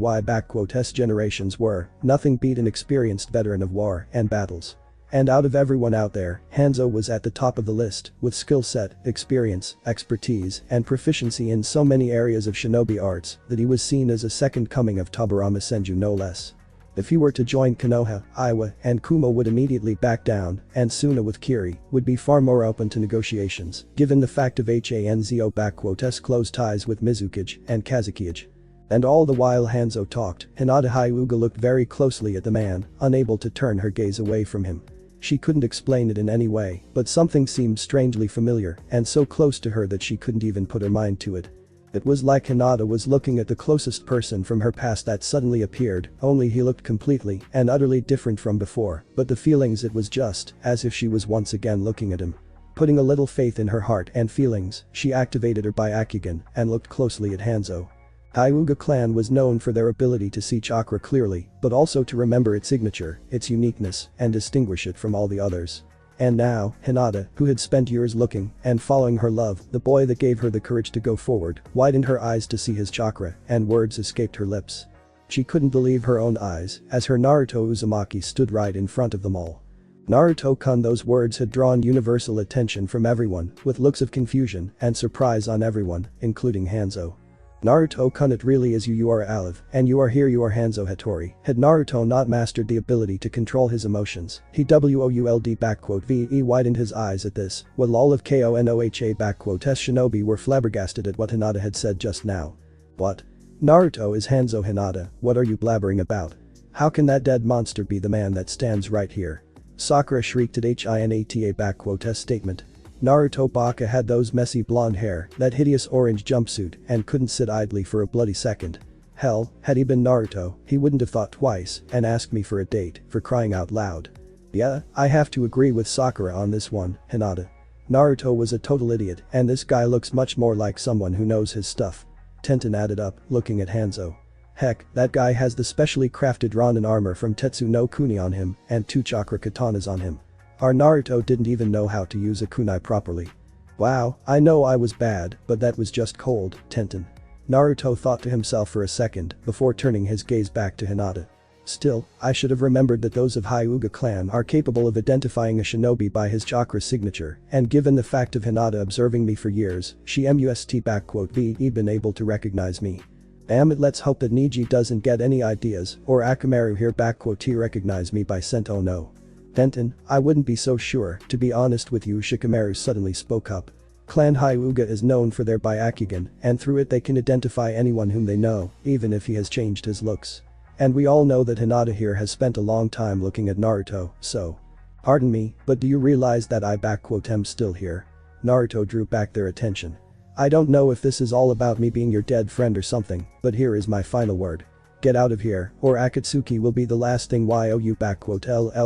generations were, nothing beat an experienced veteran of war and battles. And out of everyone out there, Hanzo was at the top of the list, with skill set, experience, expertise, and proficiency in so many areas of shinobi arts that he was seen as a second coming of Tobirama Senju no less. If he were to join Konoha, Iwa and Kumo would immediately back down, and Suna with Kiri would be far more open to negotiations, given the fact of Hanzo's close ties with Mizukage and Kazekage. And all the while Hanzo talked, Hinata Hyuga looked very closely at the man, unable to turn her gaze away from him. She couldn't explain it in any way, but something seemed strangely familiar and so close to her that she couldn't even put her mind to it. It was like Hinata was looking at the closest person from her past that suddenly appeared, only he looked completely and utterly different from before, but the feelings it was just as if she was once again looking at him. Putting a little faith in her heart and feelings, she activated her Byakugan and looked closely at Hanzo. Hyuga clan was known for their ability to see chakra clearly, but also to remember its signature, its uniqueness, and distinguish it from all the others. And now, Hinata, who had spent years looking and following her love, the boy that gave her the courage to go forward, widened her eyes to see his chakra, and words escaped her lips. She couldn't believe her own eyes, as her Naruto Uzumaki stood right in front of them all. Naruto-kun, those words had drawn universal attention from everyone, with looks of confusion and surprise on everyone, including Hanzo. Naruto-kun, it really is you are Olive, and you are here, you are Hanzo Hattori. Had Naruto not mastered the ability to control his emotions, he VE widened his eyes at this, while all of KONOHA shinobi were flabbergasted at what Hinata had said just now. What? Naruto is Hanzo Hinata, what are you blabbering about? How can that dead monster be the man that stands right here? Sakura shrieked at Hinata statement. Naruto Baka had those messy blonde hair, that hideous orange jumpsuit, and couldn't sit idly for a bloody second. Hell, had he been Naruto, he wouldn't have thought twice and asked me for a date, for crying out loud. Yeah, I have to agree with Sakura on this one, Hinata. Naruto was a total idiot, and this guy looks much more like someone who knows his stuff. Tenten added up, looking at Hanzo. Heck, that guy has the specially crafted Ronin armor from Tetsu no Kuni on him and 2 chakra katanas on him. Our Naruto didn't even know how to use a kunai properly. Wow, I know I was bad, but that was just cold, Tenten. Naruto thought to himself for a second before turning his gaze back to Hinata. Still, I should have remembered that those of Hyuga clan are capable of identifying a shinobi by his chakra signature, and given the fact of Hinata observing me for years, she must be been able to recognize me. Damn it, let's hope that Niji doesn't get any ideas, or Akamaru here recognize me by scent. Oh no. Tenten, I wouldn't be so sure, to be honest with you. Shikamaru suddenly spoke up. Clan Hyuga is known for their Byakugan, and through it they can identify anyone whom they know, even if he has changed his looks. And we all know that Hinata here has spent a long time looking at Naruto, so. Pardon me, but do you realize that I am still here? Naruto drew back their attention. I don't know if this is all about me being your dead friend or something, but here is my final word. Get out of here, or Akatsuki will be the last thing you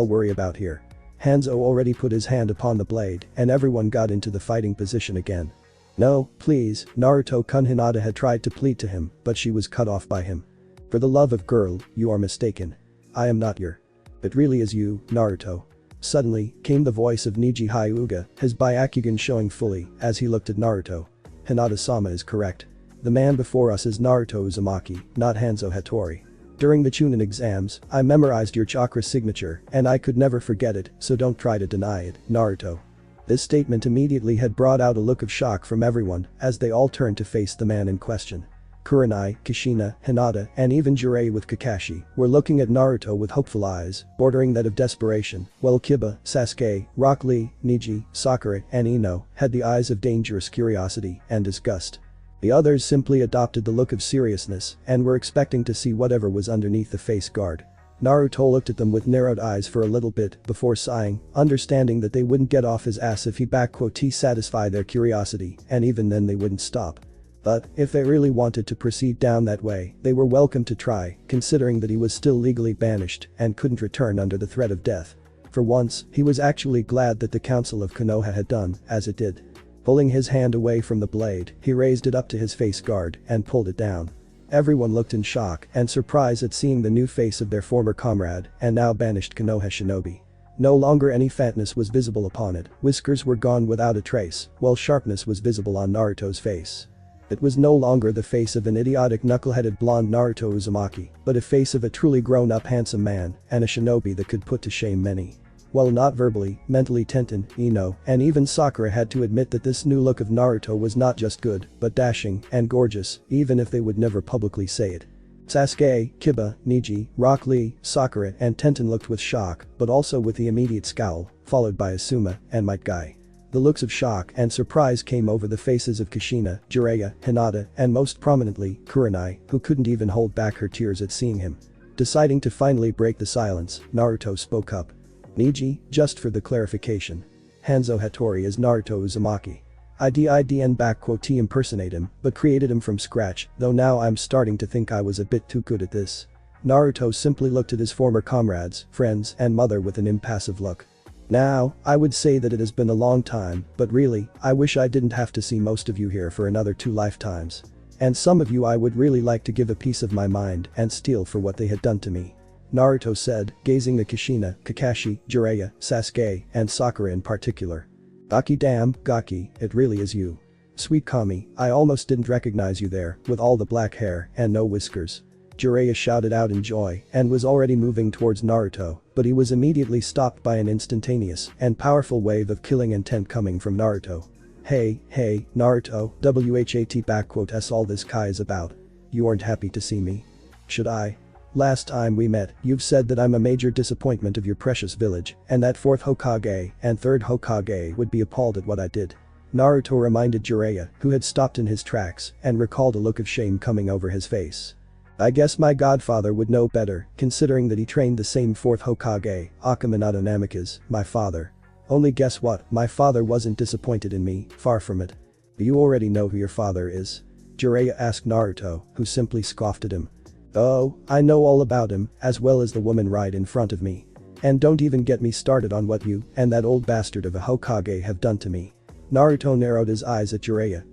worry about here. Hanzo already put his hand upon the blade, and everyone got into the fighting position again. No, please, Naruto-kun. Hinata had tried to plead to him, but she was cut off by him. For the love of girl, you are mistaken. I am not your. It really is you, Naruto. Suddenly, came the voice of Niji Hyuga, his Byakugan showing fully, as he looked at Naruto. Hinata-sama is correct. The man before us is Naruto Uzumaki, not Hanzo Hattori. During the Chunin exams, I memorized your chakra signature, and I could never forget it, so don't try to deny it, Naruto. This statement immediately had brought out a look of shock from everyone, as they all turned to face the man in question. Kurenai, Kushina, Hinata, and even Jiraiya with Kakashi were looking at Naruto with hopeful eyes, bordering that of desperation, while Kiba, Sasuke, Rock Lee, Neji, Sakura, and Ino had the eyes of dangerous curiosity and disgust. The others simply adopted the look of seriousness and were expecting to see whatever was underneath the face guard. Naruto looked at them with narrowed eyes for a little bit before sighing, understanding that they wouldn't get off his ass if he satisfy their curiosity, and even then they wouldn't stop. But, if they really wanted to proceed down that way, they were welcome to try, considering that he was still legally banished and couldn't return under the threat of death. For once, he was actually glad that the Council of Konoha had done as it did. Pulling his hand away from the blade, he raised it up to his face guard and pulled it down. Everyone looked in shock and surprise at seeing the new face of their former comrade and now banished Konoha shinobi. No longer any fatness was visible upon it, whiskers were gone without a trace, while sharpness was visible on Naruto's face. It was no longer the face of an idiotic knuckle-headed blonde Naruto Uzumaki, but a face of a truly grown-up handsome man and a shinobi that could put to shame many. While not verbally, mentally Tenten, Ino, and even Sakura had to admit that this new look of Naruto was not just good, but dashing and gorgeous, even if they would never publicly say it. Sasuke, Kiba, Neji, Rock Lee, Sakura, and Tenten looked with shock, but also with the immediate scowl, followed by Asuma and Might Guy. The looks of shock and surprise came over the faces of Kushina, Jiraiya, Hinata, and most prominently, Kurenai, who couldn't even hold back her tears at seeing him. Deciding to finally break the silence, Naruto spoke up. Neji, just for the clarification. Hanzo Hattori is Naruto Uzumaki. I didn't impersonate him, but created him from scratch, though now I'm starting to think I was a bit too good at this. Naruto simply looked at his former comrades, friends, and mother with an impassive look. Now, I would say that it has been a long time, but really, I wish I didn't have to see most of you here for another 2 lifetimes. And some of you I would really like to give a piece of my mind and steal for what they had done to me. Naruto said, gazing at Kushina, Kakashi, Jiraiya, Sasuke, and Sakura in particular. Gaki damn, Gaki, it really is you. Sweet Kami, I almost didn't recognize you there, with all the black hair and no whiskers. Jiraiya shouted out in joy and was already moving towards Naruto, but he was immediately stopped by an instantaneous and powerful wave of killing intent coming from Naruto. Hey, Naruto, what all this Kai is about. You aren't happy to see me? Should I? Last time we met, you've said that I'm a major disappointment of your precious village, and that 4th Hokage and 3rd Hokage would be appalled at what I did. Naruto reminded Jiraiya, who had stopped in his tracks and recalled a look of shame coming over his face. I guess my godfather would know better, considering that he trained the same 4th Hokage, Akaminato Namikaze, my father. Only guess what, my father wasn't disappointed in me, far from it. You already know who your father is? Jiraiya asked Naruto, who simply scoffed at him. Oh, I know all about him, as well as the woman right in front of me. And don't even get me started on what you and that old bastard of a Hokage have done to me. Naruto narrowed his eyes at Jiraiya.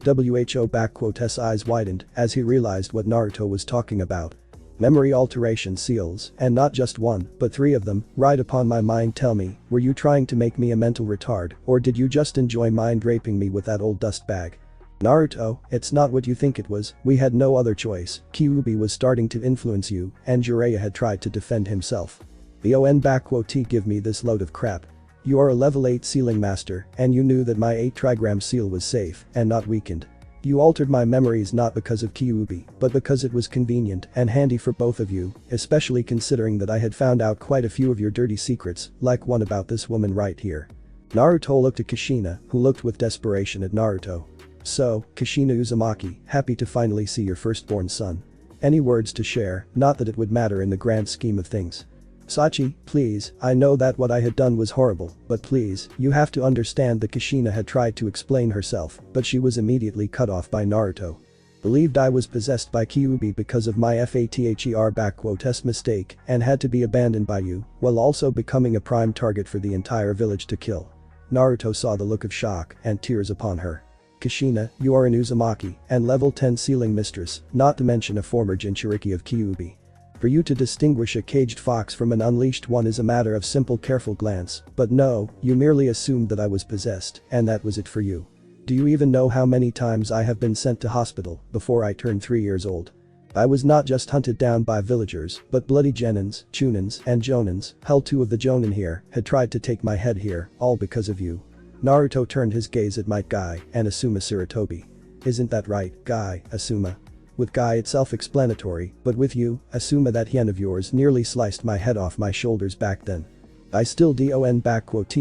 His eyes widened as he realized what Naruto was talking about. Memory alteration seals, and not just one, but 3 of them, right upon my mind. Tell me, were you trying to make me a mental retard, or did you just enjoy mind raping me with that old dust bag? Naruto, it's not what you think it was, we had no other choice, Kyuubi was starting to influence you, and Jiraiya had tried to defend himself. Give me this load of crap. You are a level 8 sealing master, and you knew that my 8 trigram seal was safe, and not weakened. You altered my memories not because of Kyuubi, but because it was convenient and handy for both of you, especially considering that I had found out quite a few of your dirty secrets, like one about this woman right here. Naruto looked at Kushina, who looked with desperation at Naruto. So, Kushina Uzumaki, happy to finally see your firstborn son. Any words to share? Not that it would matter in the grand scheme of things. Sachi, please, I know that what I had done was horrible, but please, you have to understand that Kushina had tried to explain herself, but she was immediately cut off by Naruto. Believed I was possessed by Kyuubi because of my father mistake and had to be abandoned by you, while also becoming a prime target for the entire village to kill. Naruto saw the look of shock and tears upon her. Kushina, you are an Uzumaki and level 10 sealing mistress, not to mention a former Jinchuriki of Kyuubi. For you to distinguish a caged fox from an unleashed one is a matter of simple careful glance, but no, you merely assumed that I was possessed, and that was it for you. Do you even know how many times I have been sent to hospital before I turned 3 years old? I was not just hunted down by villagers, but bloody Genins, Chunins, and Jonins, hell 2 of the Jonin here, had tried to take my head here, all because of you. Naruto turned his gaze at Might Guy and Asuma Sarutobi. Isn't that right, Guy, Asuma? With Guy it's self-explanatory, but with you, Asuma, that hien of yours nearly sliced my head off my shoulders back then. I still don't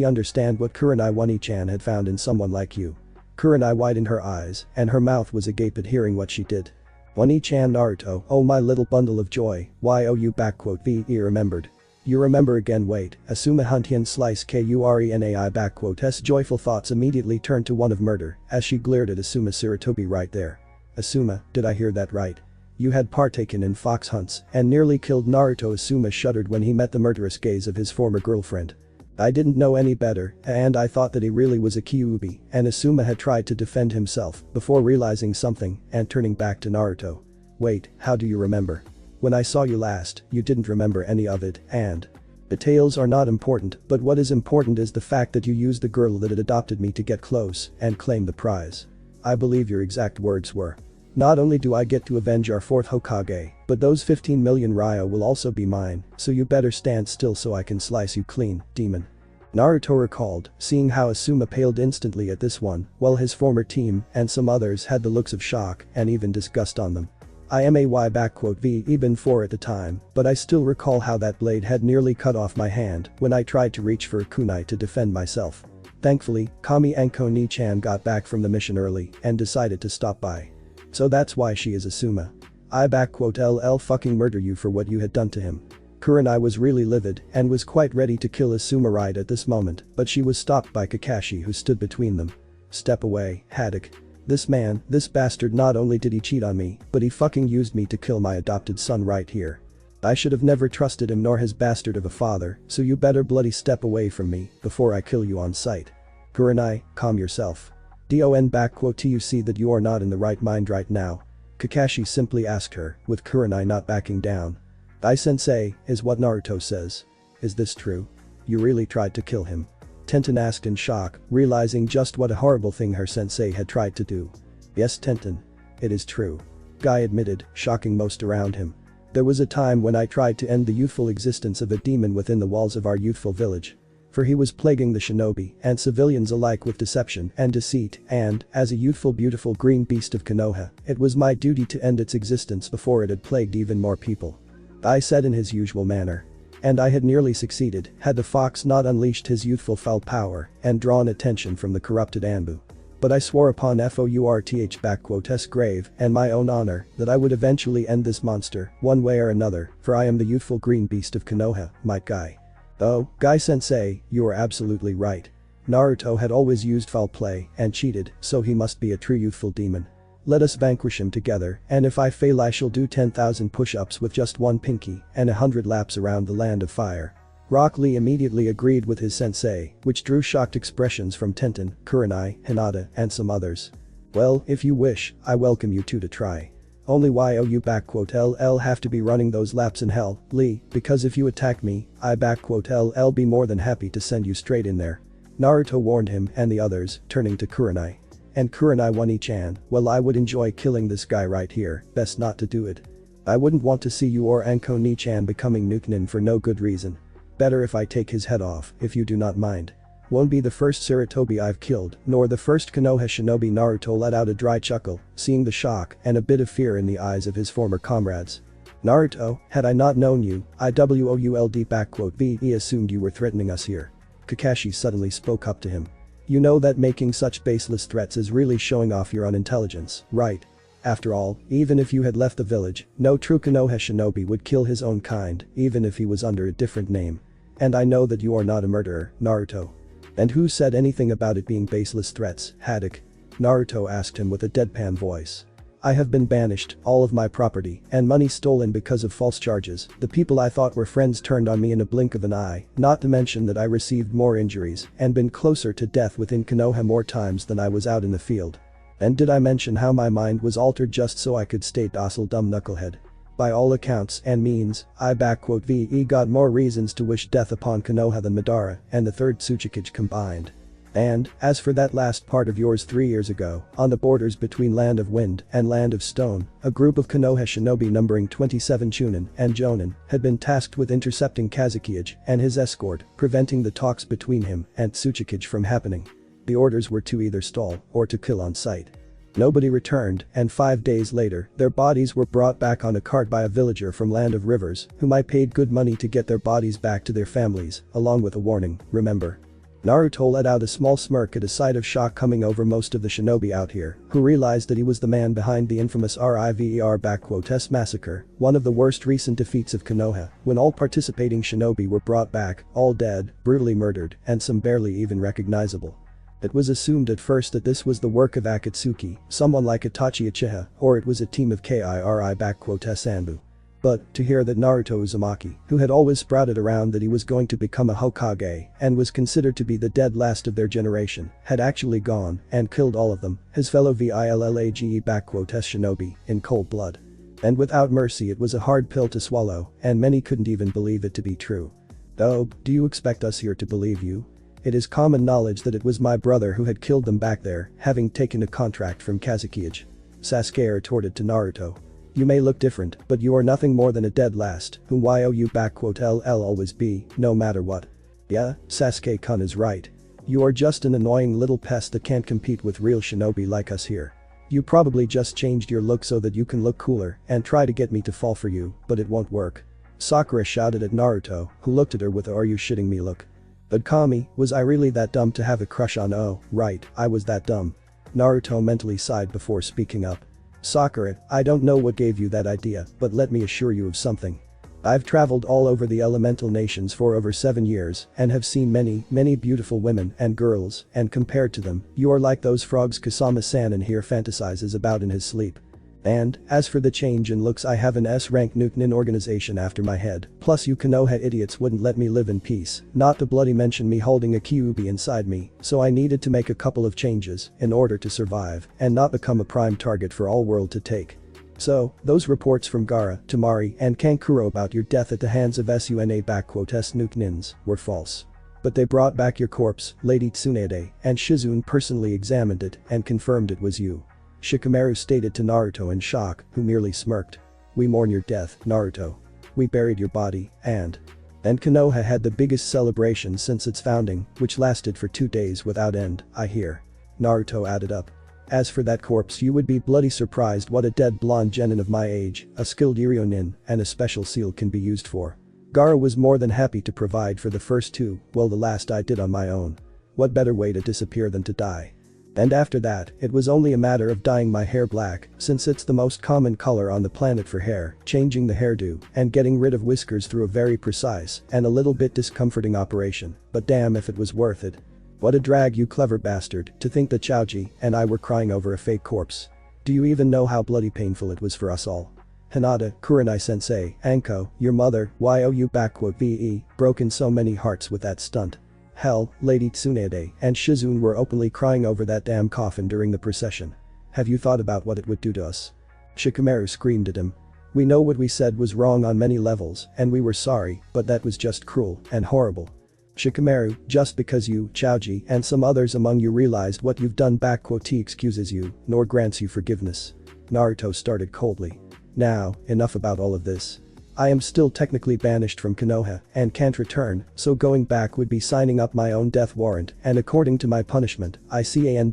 understand what Kurenai Wani-chan had found in someone like you. Kurenai widened her eyes, and her mouth was agape at hearing what she did. Wani-chan Naruto, oh my little bundle of joy, you remembered. You remember again. Wait, Asuma Huntien slice Kurenai joyful thoughts immediately turned to one of murder as she glared at Asuma Sarutobi right there. Asuma, did I hear that right? You had partaken in fox hunts and nearly killed Naruto. Asuma shuddered when he met the murderous gaze of his former girlfriend. I didn't know any better, and I thought that he really was a Kyuubi, and Asuma had tried to defend himself before realizing something and turning back to Naruto. Wait, how do you remember? When I saw you last, you didn't remember any of it, and… Details are not important, but what is important is the fact that you used the girl that had adopted me to get close and claim the prize. I believe your exact words were, not only do I get to avenge our 4th Hokage, but those 15 million ryo will also be mine, so you better stand still so I can slice you clean, demon. Naruto recalled, seeing how Asuma paled instantly at this one, while his former team and some others had the looks of shock and even disgust on them. I am even 4 at the time, but I still recall how that blade had nearly cut off my hand when I tried to reach for a kunai to defend myself. Thankfully, Kami Anko Ni-chan got back from the mission early and decided to stop by. So that's why she is Asuma. I fucking murder you for what you had done to him. Kurenai was really livid and was quite ready to kill Asuma right at this moment, but she was stopped by Kakashi, who stood between them. Step away, Haddock. This man, this bastard, not only did he cheat on me, but he fucking used me to kill my adopted son right here. I should have never trusted him nor his bastard of a father, so you better bloody step away from me before I kill you on sight. Kurenai, calm yourself. You see that you are not in the right mind right now? Kakashi simply asked her, with Kurenai not backing down. Dai-sensei, is what Naruto says. Is this true? You really tried to kill him? Tenten asked in shock, realizing just what a horrible thing her sensei had tried to do. Yes, Tenten. It is true. Guy admitted, shocking most around him. There was a time when I tried to end the youthful existence of a demon within the walls of our youthful village. For he was plaguing the shinobi and civilians alike with deception and deceit, and, as a youthful beautiful green beast of Konoha, it was my duty to end its existence before it had plagued even more people. I said in his usual manner. And I had nearly succeeded had the fox not unleashed his youthful foul power and drawn attention from the corrupted Anbu. But I swore upon Forth grave and my own honor that I would eventually end this monster, one way or another, for I am the youthful green beast of Konoha, Might Guy. Oh, Guy-sensei, you are absolutely right. Naruto had always used foul play and cheated, so he must be a true youthful demon. Let us vanquish him together, and if I fail I shall do 10,000 push-ups with just one pinky and 100 laps around the land of fire. Rock Lee immediately agreed with his sensei, which drew shocked expressions from Tenten, Kurenai, Hinata, and some others. Well, if you wish, I welcome you two to try. Only why you LL have to be running those laps in hell, Lee, because if you attack me, I LL be more than happy to send you straight in there. Naruto warned him and the others, turning to Kurenai. And Kurenai Wani-chan, well I would enjoy killing this guy right here, best not to do it. I wouldn't want to see you or Anko Ni-chan becoming Nukenin for no good reason. Better if I take his head off, if you do not mind. Won't be the first Sarutobi I've killed, nor the first Konoha shinobi. Naruto let out a dry chuckle, seeing the shock and a bit of fear in the eyes of his former comrades. Naruto, had I not known you, I assumed you were threatening us here. Kakashi suddenly spoke up to him. You know that making such baseless threats is really showing off your unintelligence, right? After all, even if you had left the village, no true Konoha shinobi would kill his own kind, even if he was under a different name. And I know that you are not a murderer, Naruto. And who said anything about it being baseless threats, Haddock? Naruto asked him with a deadpan voice. I have been banished, all of my property, and money stolen because of false charges. The people I thought were friends turned on me in a blink of an eye, not to mention that I received more injuries and been closer to death within Konoha more times than I was out in the field. And did I mention how my mind was altered just so I could stay docile, dumb knucklehead? By all accounts and means, I got more reasons to wish death upon Konoha than Madara and the third Tsuchikage combined. And, as for that last part of yours 3 years ago, on the borders between Land of Wind and Land of Stone, a group of Konoha shinobi numbering 27 Chunin and Jonin had been tasked with intercepting Kazekage and his escort, preventing the talks between him and Tsuchikage from happening. The orders were to either stall or to kill on sight. Nobody returned, and 5 days later, their bodies were brought back on a cart by a villager from Land of Rivers, whom I paid good money to get their bodies back to their families, along with a warning, remember. Naruto let out a small smirk at a sight of shock coming over most of the shinobi out here, who realized that he was the man behind the infamous River massacre, one of the worst recent defeats of Konoha, when all participating shinobi were brought back, all dead, brutally murdered, and some barely even recognizable. It was assumed at first that this was the work of Akatsuki, someone like Itachi Uchiha, or it was a team of Sanbu. But, to hear that Naruto Uzumaki, who had always sprouted around that he was going to become a Hokage and was considered to be the dead last of their generation, had actually gone and killed all of them, his fellow Village shinobi, in cold blood. And without mercy, it was a hard pill to swallow, and many couldn't even believe it to be true. Oh, do you expect us here to believe you? It is common knowledge that it was my brother who had killed them back there, having taken a contract from Kazekage. Sasuke retorted to Naruto. You may look different, but you are nothing more than a dead last, whom YOU always be, no matter what. Yeah, Sasuke-kun is right. You are just an annoying little pest that can't compete with real shinobi like us here. You probably just changed your look so that you can look cooler and try to get me to fall for you, but it won't work. Sakura shouted at Naruto, who looked at her with a "are you shitting me" look. But Kami, was I really that dumb to have a crush on? Oh, right, I was that dumb. Naruto mentally sighed before speaking up. Sakura, I don't know what gave you that idea, but let me assure you of something. I've traveled all over the elemental nations for over 7 years and have seen many beautiful women and girls, and compared to them, you are like those frogs Kasama-san in here fantasizes about in his sleep. And, as for the change in looks, I have an S-rank Nukenin organization after my head, plus you Konoha idiots wouldn't let me live in peace, not to bloody mention me holding a kyuubi inside me, so I needed to make a couple of changes in order to survive and not become a prime target for all world to take. So, those reports from Gaara, Temari, and Kankuro about your death at the hands of Suna Nukenins were false. But they brought back your corpse, Lady Tsunade, and Shizune personally examined it and confirmed it was you. Shikamaru stated to Naruto in shock, who merely smirked. We mourn your death, Naruto. We buried your body, and Konoha had the biggest celebration since its founding, which lasted for 2 days without end, I hear. Naruto added up. As for that corpse, you would be bloody surprised what a dead blonde genin of my age, a skilled Iryonin, and a special seal can be used for. Gaara was more than happy to provide for the first 2, well the last I did on my own. What better way to disappear than to die? And after that, it was only a matter of dyeing my hair black, since it's the most common color on the planet for hair, changing the hairdo, and getting rid of whiskers through a very precise and a little bit discomforting operation, but damn if it was worth it. What a drag, you clever bastard, to think that Chaoji and I were crying over a fake corpse. Do you even know how bloody painful it was for us all? Hinata, Kurenai-sensei, Anko, your mother, YOU broken so many hearts with that stunt. Hell, Lady Tsunade and Shizune were openly crying over that damn coffin during the procession. Have you thought about what it would do to us? Shikamaru screamed at him. We know what we said was wrong on many levels and we were sorry, but that was just cruel and horrible. Shikamaru, just because you, Chaoji, and some others among you realized what you've done T excuses you, nor grants you forgiveness. Naruto started coldly. Now, enough about all of this. I am still technically banished from Konoha and can't return, so going back would be signing up my own death warrant and according to my punishment, I can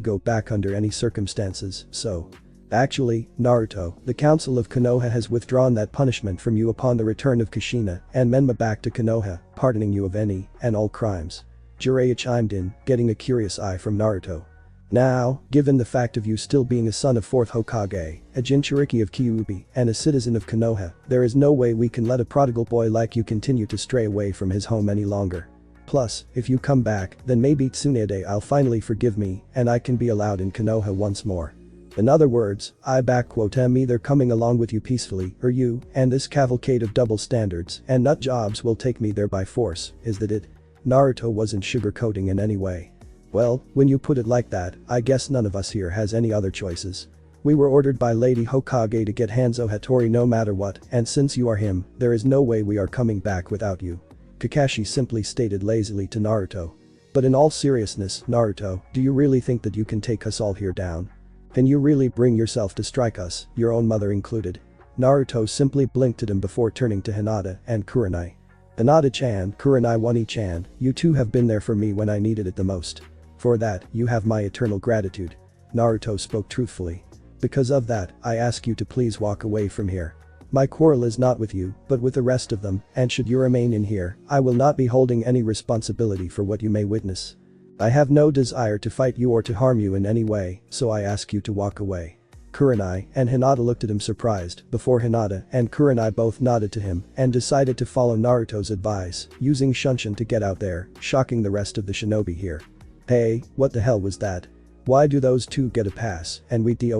go back under any circumstances, so. Actually, Naruto, the Council of Konoha has withdrawn that punishment from you upon the return of Kushina and Menma back to Konoha, pardoning you of any and all crimes. Jiraiya chimed in, getting a curious eye from Naruto. Now, given the fact of you still being a son of 4th Hokage, a Jinchuriki of Kyuubi, and a citizen of Konoha, there is no way we can let a prodigal boy like you continue to stray away from his home any longer. Plus, if you come back, then maybe Tsunade-I'll finally forgive me and I can be allowed in Konoha once more. In other words, I am either coming along with you peacefully or you and this cavalcade of double standards and nut jobs will take me there by force, is that it? Naruto wasn't sugarcoating in any way. Well, when you put it like that, I guess none of us here has any other choices. We were ordered by Lady Hokage to get Hanzo Hattori no matter what, and since you are him, there is no way we are coming back without you. Kakashi simply stated lazily to Naruto. But in all seriousness, Naruto, do you really think that you can take us all here down? Can you really bring yourself to strike us, your own mother included? Naruto simply blinked at him before turning to Hinata and Kurenai. Hinata-chan, Kurenai-Wani-chan, you two have been there for me when I needed it the most. For that, you have my eternal gratitude. Naruto spoke truthfully. Because of that, I ask you to please walk away from here. My quarrel is not with you, but with the rest of them, and should you remain in here, I will not be holding any responsibility for what you may witness. I have no desire to fight you or to harm you in any way, so I ask you to walk away. Kurenai and Hinata looked at him surprised before Hinata and Kurenai both nodded to him and decided to follow Naruto's advice, using Shunshin to get out there, shocking the rest of the shinobi here. Hey, what the hell was that? Why do those two get a pass and we T?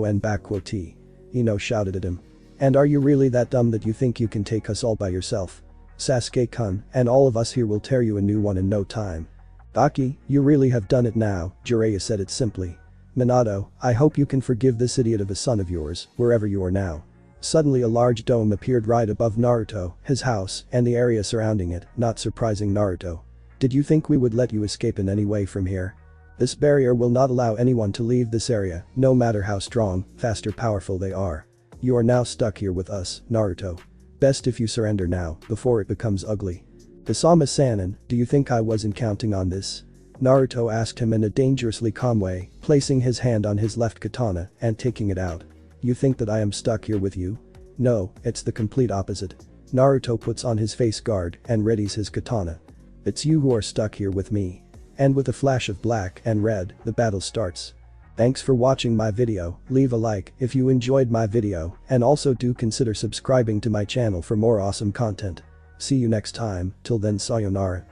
Ino shouted at him. And are you really that dumb that you think you can take us all by yourself? Sasuke-kun and all of us here will tear you a new one in no time. Aki, you really have done it now, Jiraiya said it simply. Minato, I hope you can forgive this idiot of a son of yours, wherever you are now. Suddenly a large dome appeared right above Naruto, his house, and the area surrounding it, not surprising Naruto. Did you think we would let you escape in any way from here? This barrier will not allow anyone to leave this area, no matter how strong, fast or powerful they are. You are now stuck here with us, Naruto. Best if you surrender now, before it becomes ugly. Isama-sanin, do you think I wasn't counting on this? Naruto asked him in a dangerously calm way, placing his hand on his left katana and taking it out. You think that I am stuck here with you? No, it's the complete opposite. Naruto puts on his face guard and readies his katana. It's you who are stuck here with me. And with a flash of black and red, the battle starts. Thanks for watching my video, leave a like if you enjoyed my video and also do consider subscribing to my channel for more awesome content. See you next time, till then sayonara.